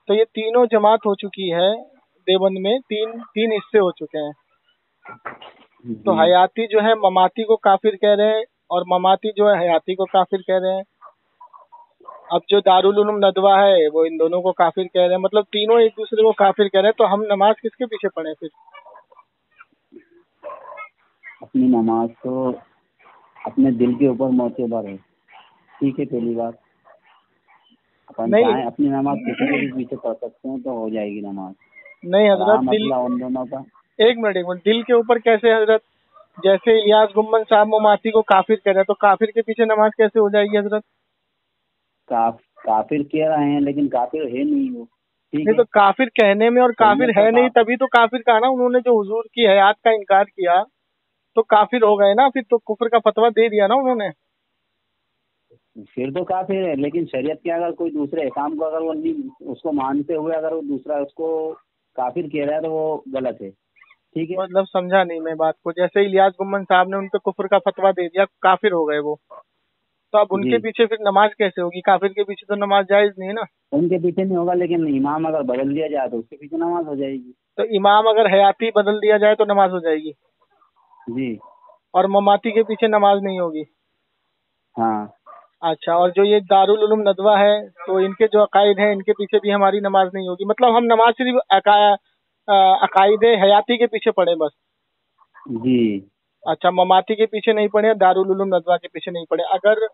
तो ये तीनों जमात हो चुकी है देवबंद में, तीन हिस्से हो चुके हैं। तो हयाती जो है ममाती को काफिर कह रहे हैं और ममाती जो है हयाती को काफिर कह रहे हैं। अब जो दारुल उलूम नदवा है वो इन दोनों को काफिर कह रहे हैं, मतलब तीनों एक दूसरे को काफिर कह रहे हैं। तो हम नमाज किसके पीछे पढ़े फिर? अपनी नमाज तो अपने दिल के ऊपर मोतबर है, ठीक है। पहली बात अपन चाहे अपनी नमाज किसी के भी पीछे पढ़ सकते हैं तो हो जाएगी नमाज। नहीं हजरत, दिल उन दोनों का। एक मिनट, दिल के ऊपर कैसे हजरत? जैसे इलियास गुम्मन साहब ममाती को काफिर कह रहे हैं, तो काफिर के पीछे नमाज कैसे हो जाएगी हजरत? काफिर कह रहे हैं लेकिन काफिर है नहीं वो, ठीक है। तो काफिर कहने में और काफिर है नहीं, तभी तो काफिर कहा ना उन्होंने। जो हुजूर की हयात का इनकार किया तो काफिर हो गए ना, फिर तो कुफ्र का फतवा दे दिया ना उन्होंने। फिर तो काफिर है, लेकिन शरीयत के अगर कोई दूसरे अहकाम को अगर वो नहीं उसको मानते हुए अगर वो दूसरा उसको काफिर कह रहा है तो वो गलत है, ठीक है। मतलब समझा नहीं मैं बात को। जैसे इलियास गुम्मन साहब ने उन पे कुफ्र का फतवा दे दिया, काफिर हो गए वो, तो अब उनके पीछे फिर नमाज कैसे होगी? काफिर के पीछे तो नमाज जायज नहीं है ना। उनके पीछे नहीं होगा, लेकिन इमाम अगर बदल दिया जाए तो उसके पीछे नमाज हो जाएगी। तो इमाम अगर हयाती बदल दिया जाए तो नमाज हो जाएगी जी, और ममाती के पीछे नमाज नहीं होगी। हाँ। अच्छा, और जो ये दारुल उलूम नदवा है तो इनके जो अकायद हैं इनके पीछे भी हमारी नमाज नहीं होगी। मतलब हम नमाज सिर्फ अकायद हयाती के पीछे पढ़े बस जी। अच्छा, ममाती के पीछे नहीं पढ़े, दारुल उलूम नदवा के पीछे नहीं पढ़े। अगर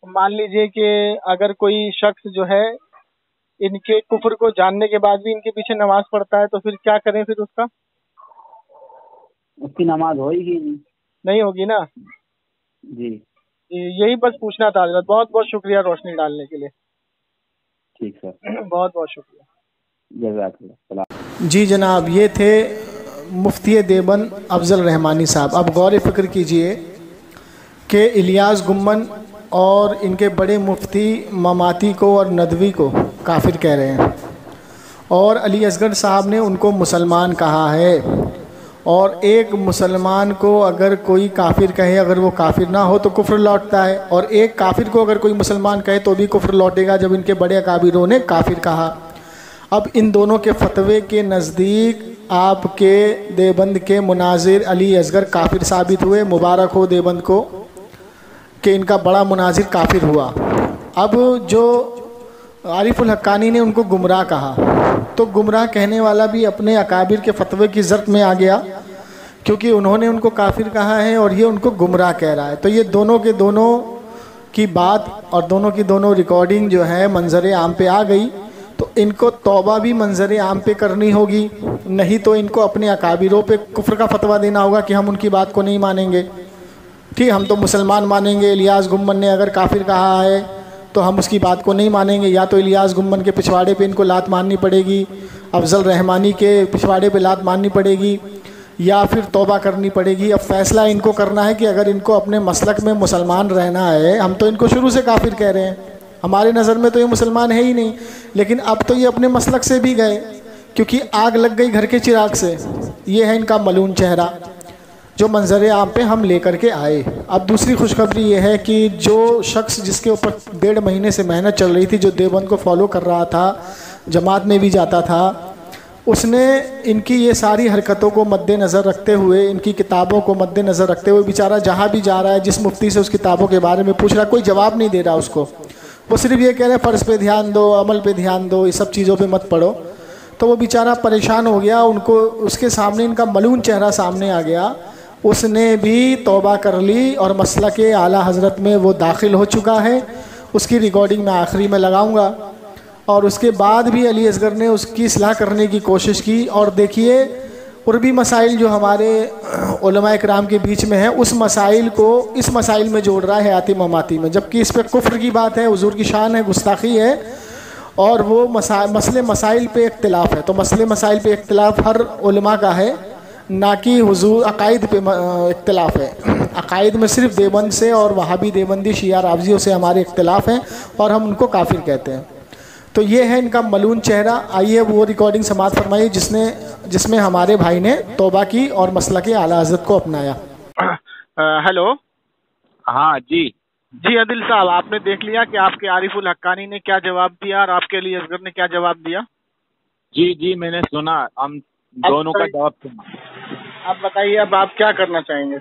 मान लीजिए कि अगर कोई शख्स जो है इनके कुफ्र को जानने के बाद भी इनके पीछे नमाज पढ़ता है तो फिर क्या करें? फिर उसकी नमाज होगी नहीं होगी ना जी। यही बस पूछना था हजरत। बहुत बहुत शुक्रिया रोशनी डालने के लिए। ठीक सर, बहुत बहुत शुक्रिया। जज़ाकल्लाह। जी जनाब, ये थे मुफ्ती देवबंद अफजल रहमानी साहब। अब गौर फिक्र कीजिए कि इलियास गुम्मन और इनके बड़े मुफ्ती ममाती को और नदवी को काफिर कह रहे हैं, और अली असगर साहब ने उनको मुसलमान कहा है। और एक मुसलमान को अगर कोई काफिर कहे, अगर वो काफिर ना हो तो कुफ्र लौटता है, और एक काफिर को अगर कोई मुसलमान कहे तो भी कुफ्र लौटेगा, जब इनके बड़े अकाबिरों ने काफिर कहा। अब इन दोनों के फतवे के नज़दीक आपके देवबंद के मुनाजिर अली असगर काफिर साबित हुए। मुबारक हो देवबंद को कि इनका बड़ा मुनाजिर काफिर हुआ। अब जो आरिफुल हक्कानी ने उनको गुमराह कहा, तो गुमराह कहने वाला भी अपने अकाबिर के फतवे की ज़र्त में आ गया, क्योंकि उन्होंने उनको काफिर कहा है और ये उनको गुमराह कह रहा है। तो ये दोनों के दोनों की बात और दोनों की दोनों रिकॉर्डिंग जो है मंजर आम पे आ गई। तो इनको तौबा भी मंजर आम पे करनी होगी, नहीं तो इनको अपने अकाबिरों पे कुफ्र का फतवा देना होगा कि हम उनकी बात को नहीं मानेंगे। ठीक, हम तो मुसलमान मानेंगे, इलियास गुम्मन ने अगर काफिर कहा है तो हम उसकी बात को नहीं मानेंगे। या तो इलियास गुम्मन के पिछवाड़े पे इनको लात मारनी पड़ेगी, अफजल रहमानी के पिछवाड़े पे लात मारनी पड़ेगी, या फिर तौबा करनी पड़ेगी। अब फैसला इनको करना है कि अगर इनको अपने मसलक में मुसलमान रहना है, हम तो इनको शुरू से काफिर कह रहे हैं, हमारे नज़र में तो ये मुसलमान है ही नहीं, लेकिन अब तो ये अपने मसलक से भी गए, क्योंकि आग लग गई घर के चिराग से। ये है इनका मलून चेहरा जो मंजर आम पे हम लेकर के आए। अब दूसरी खुशखबरी ये है कि जो शख्स जिसके ऊपर 1.5 महीने से मेहनत चल रही थी, जो देवबंद को फॉलो कर रहा था, जमात में भी जाता था, उसने इनकी ये सारी हरकतों को मद्देनज़र रखते हुए, इनकी किताबों को मद्देनज़र रखते हुए, बेचारा जहाँ भी जा रहा है, जिस मुफ्ती से उस किताबों के बारे में पूछ रहा है, कोई जवाब नहीं दे रहा उसको। वो सिर्फ ये कह रहे हैं फ़र्ज़ पे ध्यान दो, अमल पे ध्यान दो, ये सब चीज़ों पे मत पढ़ो। तो वो बेचारा परेशान हो गया, उनको उसके सामने इनका मलून चेहरा सामने आ गया। उसने भी तौबा कर ली और मसला के आला हज़रत में वो दाखिल हो चुका है। उसकी रिकॉर्डिंग मैं आखिरी में लगाऊंगा। और उसके बाद भी अली असगर ने उसकी इस्लाह करने की कोशिश की। और देखिए, उर्बी मसाइल जो हमारे उलमा इकराम के बीच में है, उस मसाइल को इस मसाइल में जोड़ रहा है हयाती ममाती में, जबकि इस पर कुफ्र की बात है, हुजूर की शान है, गुस्ताखी है, और वो मसले मसाइल पे इख्तिलाफ है। तो मसले मसाइल पे इख्तिलाफ हर उलमा का है, ना कि हुजूर अकायद पे इख्तिलाफ है। अकायद में सिर्फ देवबंद से और वहाबी देवबंदी शिया रावजियों से हमारे इख्तिलाफ हैं, और हम उनको काफिर कहते हैं। तो ये है इनका मलून चेहरा। आइए वो रिकॉर्डिंग समाप्त फरमाइए जिसमें हमारे भाई ने तौबा की और मसला के आला हज़रत को अपनाया। हेलो। हाँ जी जी आदिल साहब, आपने देख लिया कि आपके आरिफुल हक्कानी ने क्या जवाब दिया और आपके अली असगर ने क्या जवाब दिया? जी मैंने सुना, हम दोनों का जवाब सुना। आप बताइए, अब आप क्या करना चाहेंगे?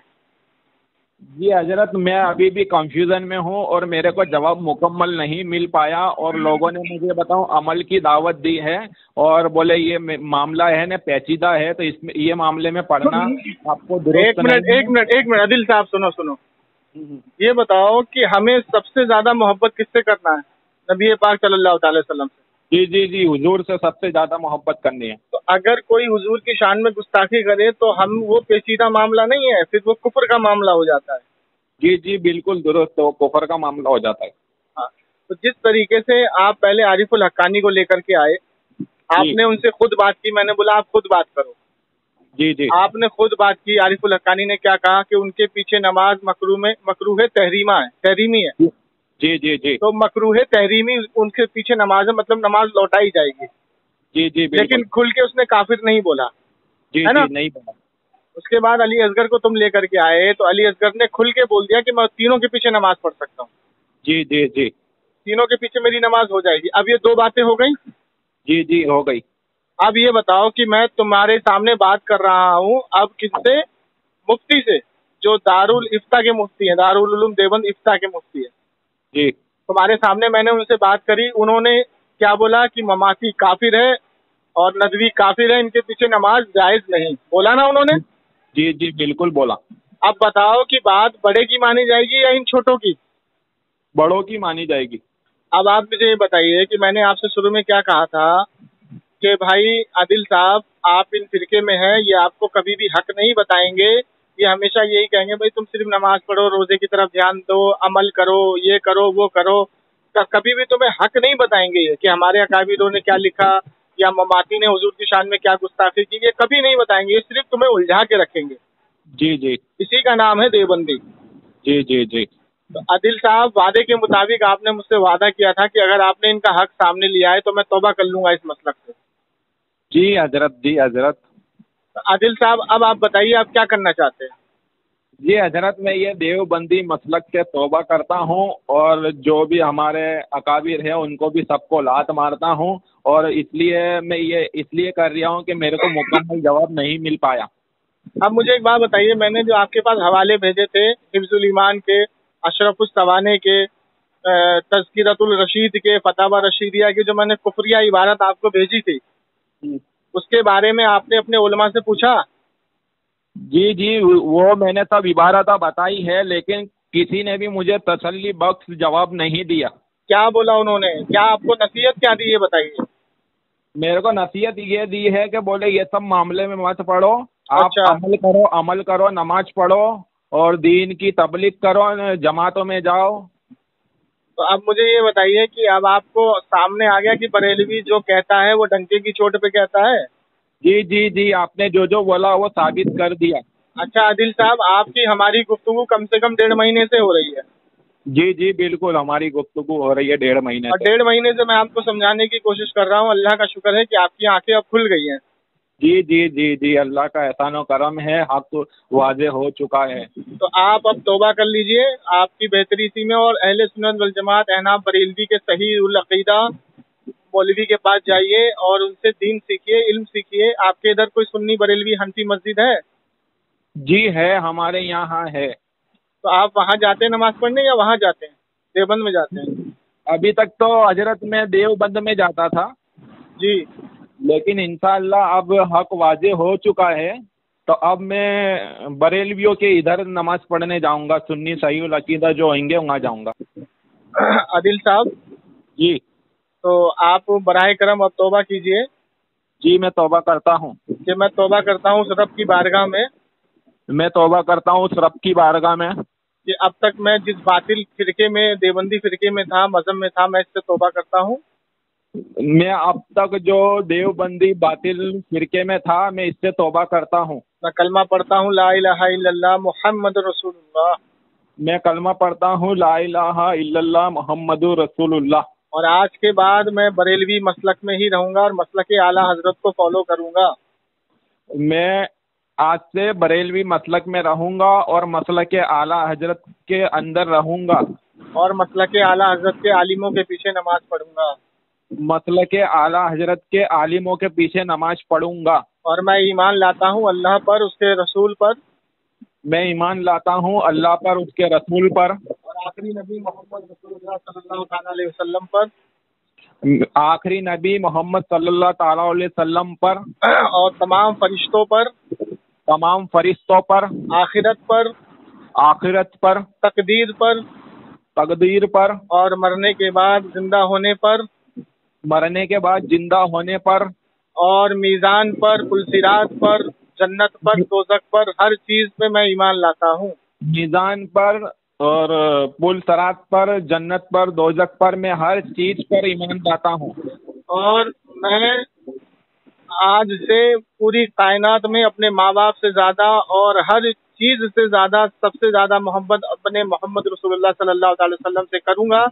जी हजरत, मैं अभी भी कंफ्यूजन में हूँ और मेरे को जवाब मुकम्मल नहीं मिल पाया। और लोगों ने मुझे बताओ अमल की दावत दी है और बोले ये मामला है ना पेचीदा है, तो इसमें ये मामले में पढ़ना आपको एक मिनट आदिल साहब, सुनो। ये बताओ कि हमें सबसे ज्यादा मोहब्बत किससे करना है? नबी पाक सल्लल्लाहु अलैहि वसल्लम से। जी हुजूर से सबसे ज्यादा मोहब्बत करनी है। तो अगर कोई हुजूर की शान में गुस्ताखी करे तो हम वो पेचीदा मामला नहीं है, फिर वो कुफ्र का मामला हो जाता है। जी बिल्कुल दुरुस्त, वो कुफ्र का मामला हो जाता है। हाँ, तो जिस तरीके से आप पहले आरिफुल हक्कानी को लेकर के आए, आपने उनसे खुद बात की, मैंने बोला आप खुद बात करो। जी आपने खुद बात की। आरिफुल हक्कानी ने क्या कहा कि उनके पीछे नमाज मकरूह तहरीमी है। जी तो मकरूह तहरीमी उनके पीछे नमाज है, मतलब नमाज लौटाई जाएगी। जी लेकिन खुल के उसने काफिर नहीं बोला, है ना? नहीं बोला। उसके बाद अली असगर को तुम लेकर के आए तो अली असगर ने खुल के बोल दिया कि मैं तीनों के पीछे नमाज पढ़ सकता हूँ। जी तीनों के पीछे मेरी नमाज हो जाएगी। अब ये दो बातें हो गई। जी हो गई। अब ये बताओ कि मैं तुम्हारे सामने बात कर रहा हूँ अब किससे? मुफ्ती से, जो दारुल इफ्ता के मुफ्ती है, दारुल उलूम देवबंद इफ्ता के मुफ्ती है। जी, तुम्हारे सामने मैंने उनसे बात करी, उन्होंने क्या बोला कि ममाती काफिर है और नदवी काफिर है, इनके पीछे नमाज जायज नहीं, बोला ना उन्होंने? जी बिल्कुल बोला। अब बताओ कि बात बड़े की मानी जाएगी या इन छोटों की? बड़ों की मानी जाएगी। अब आप मुझे ये बताइए कि मैंने आपसे शुरू में क्या कहा था कि भाई आदिल साहब, आप इन फिरके में हैं, ये आपको कभी भी हक नहीं बताएंगे। ये हमेशा यही कहेंगे भाई तुम सिर्फ नमाज पढ़ो, रोजे की तरफ ध्यान दो, अमल करो, ये करो वो करो। कभी भी तुम्हें हक नहीं बताएंगे ये कि हमारे अकाबिरों ने क्या लिखा या ममाती ने हुजूर की शान में क्या गुस्ताखी की, ये कभी नहीं बताएंगे। ये सिर्फ तुम्हें उलझा के रखेंगे। जी इसी का नाम है देवबंदी। जी तो आदिल साहब, वादे के मुताबिक आपने मुझसे वादा किया था कि अगर आपने इनका हक सामने लिया है तो मैं तौबा कर लूंगा इस मसलक से। जी हजरत, जी हजरत। तो आदिल साहब, अब आप बताइए आप क्या करना चाहते हैं? जी हजरत, मैं ये देवबंदी मसलक से तौबा करता हूँ और जो भी हमारे अकाबिर है उनको भी सबको लात मारता हूँ, और इसलिए मैं ये इसलिए कर रहा हूँ कि मेरे को मुकम्मल जवाब नहीं मिल पाया। अब मुझे एक बात बताइए, मैंने जो आपके पास हवाले भेजे थे हिफ्जुल ईमान के, अशरफुस सवाने के, तज़किरतुल रशीद के, फतावा रशीदिया की, जो मैंने कुफरिया इबारत आपको भेजी थी, उसके बारे में आपने अपने उलमा से पूछा? जी जी, वो मैंने सब इबारत बताई है, लेकिन किसी ने भी मुझे तसल्ली बख्श जवाब नहीं दिया। क्या बोला उन्होंने? क्या आपको नसीहत क्या दी, ये बताइए। मेरे को नसीहत ये दी है कि बोले ये सब मामले में मत पढ़ो, आप अच्छा। अमल करो, नमाज पढ़ो और दीन की तबलीग करो, जमातों में जाओ। तो अब मुझे ये बताइए कि अब आपको सामने आ गया कि बरेलवी जो कहता है वो डंके की चोट पे कहता है। जी जी जी, आपने जो जो बोला वो साबित कर दिया। अच्छा आदिल साहब, आपकी हमारी गुफ्तगू कम से कम 1.5 महीने से हो रही है। जी जी बिल्कुल, हमारी गुफ्तगू हो रही है 1.5 महीने और से। 1.5 महीने से मैं आपको समझाने की कोशिश कर रहा हूँ। अल्लाह का शुक्र है कि आपकी आंखें अब खुल गई हैं। जी जी जी जी, अल्लाह का एहसान और करम है, हक वाज़े हो चुका है। तो आप अब तौबा कर लीजिए, आपकी बेहतरी इसी में। और अहले सुन्नत वल जमात अहनाफ बरेलवी के सही उल अकीदा मौलवी के पास जाइए और उनसे दीन सीखिए, इल्म सीखिए। आपके इधर कोई सुन्नी बरेलवी हनफी मस्जिद है? जी है, हमारे यहाँ है। तो आप वहाँ जाते हैं नमाज पढ़ने या वहाँ जाते हैं, देवबंद में जाते हैं? अभी तक तो हजरत मैं देवबंद में जाता था जी। लेकिन इंशाअल्लाह अब हक वाजे हो चुका है, तो अब मैं बरेलवियों के इधर नमाज पढ़ने जाऊंगा, सुन्नी सही उल अकीदा जो होंगे वहाँ जाऊंगा। आदिल साहब जी तो आप बराए करम अब तौबा कीजिए जी, मैं तौबा करता हूँ। कि मैं तौबा करता हूँ उस रब की बारगाह में मैं तौबा करता हूँ उस रब की बारगाह में कि अब तक मैं जिस बातिल फिरके में, देवबंदी फिरके में था, मजहब में था, मैं इससे तौबा करता हूँ। मैं अब तक जो देवबंदी बातिल फिरके में था, मैं इससे तौबा करता हूँ। मैं कलमा पढ़ता हूँ ला इलाहा इल्लल्लाह मुहम्मद रसूलुल्लाह। मैं कलमा पढ़ता हूँ ला इलाहा इल्लल्लाह मुहम्मदुर रसूलुल्लाह। और आज के बाद मैं बरेलवी मसलक में ही रहूंगा और मसलक आला हजरत को फॉलो करूंगा। मैं आज से बरेलवी मसलक में रहूंगा और मसलक आला हजरत के अंदर रहूंगा और मसलक आला हजरत के आलिमों के पीछे नमाज पढ़ूंगा। मसलक आला हजरत के आलिमों के पीछे नमाज पढ़ूंगा। और मैं ईमान लाता हूँ अल्लाह पर, उसके रसूल पर। मैं ईमान लाता हूँ अल्लाह पर, उसके रसूल पर और आखिरी नबी मोहम्मद रसूलुल्लाह सल्लल्लाहु अलैहि वसल्लम पर। आखिरी नबी मोहम्मद सल्लल्लाहु ताला अलैहि वसल्लम पर और तमाम फरिश्तों पर, तमाम फरिश्तों पर, आखिरत पर, आखिरत पर, तकदीर पर, तकदीर पर और मरने के बाद जिंदा होने पर, मरने के बाद जिंदा होने पर, और मीज़ान पर, पुलसिरात पर, जन्नत पर, दोज़ख पर, हर चीज पे मैं ईमान लाता हूँ। मीज़ान पर और पुल सरात पर, जन्नत पर, दोजख पर, मैं हर चीज पर ईमान लाता हूँ। और मैं आज से पूरी कायनात में अपने माँ बाप से ज्यादा और हर चीज से ज्यादा, सबसे ज्यादा मोहब्बत अपने मोहम्मद रसूलुल्लाह सल्लल्लाहु अलैहि वसल्लम से करूंगा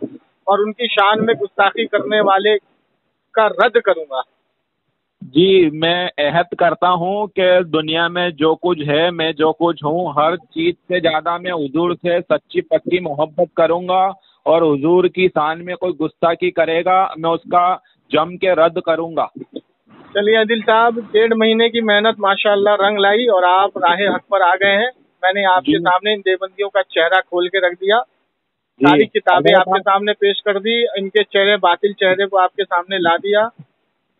और उनकी शान में गुस्ताखी करने वाले का रद्द करूंगा। जी, मैं अहद करता हूँ कि दुनिया में जो कुछ है, मैं जो कुछ हूँ, हर चीज से ज्यादा मैं हुजूर से सच्ची पक्की मोहब्बत करूंगा और हुजूर की शान में कोई गुस्ताखी करेगा मैं उसका जम के रद्द करूंगा। चलिए आदिल साहब, 1.5 महीने की मेहनत माशाल्लाह रंग लाई और आप राह हक पर आ गए हैं। मैंने आपके सामने इन देवबंदियों का चेहरा खोल के रख दिया, सारी किताबें आपके सामने पेश कर दी, इनके चेहरे, बातिल चेहरे को आपके सामने ला दिया।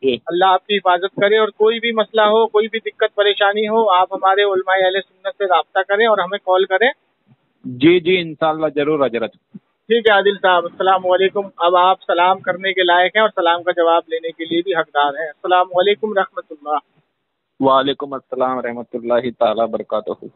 अल्लाह आपकी हिफाजत करे। और कोई भी मसला हो, कोई भी दिक्कत परेशानी हो, आप हमारे उलमाए अहले सुन्नत से राब्ता करें और हमें कॉल करें। जी जी इंशाल्लाह जरूर हजरत। ठीक है आदिल साहब, अस्सलाम वालेकुम। अब आप सलाम करने के लायक हैं और सलाम का जवाब लेने के लिए भी हकदार हैं। अस्सलाम वालेकुम रहमतुल्लाह। वालेकुम अस्सलाम रहमतुल्लाहि ताला बरकातहू।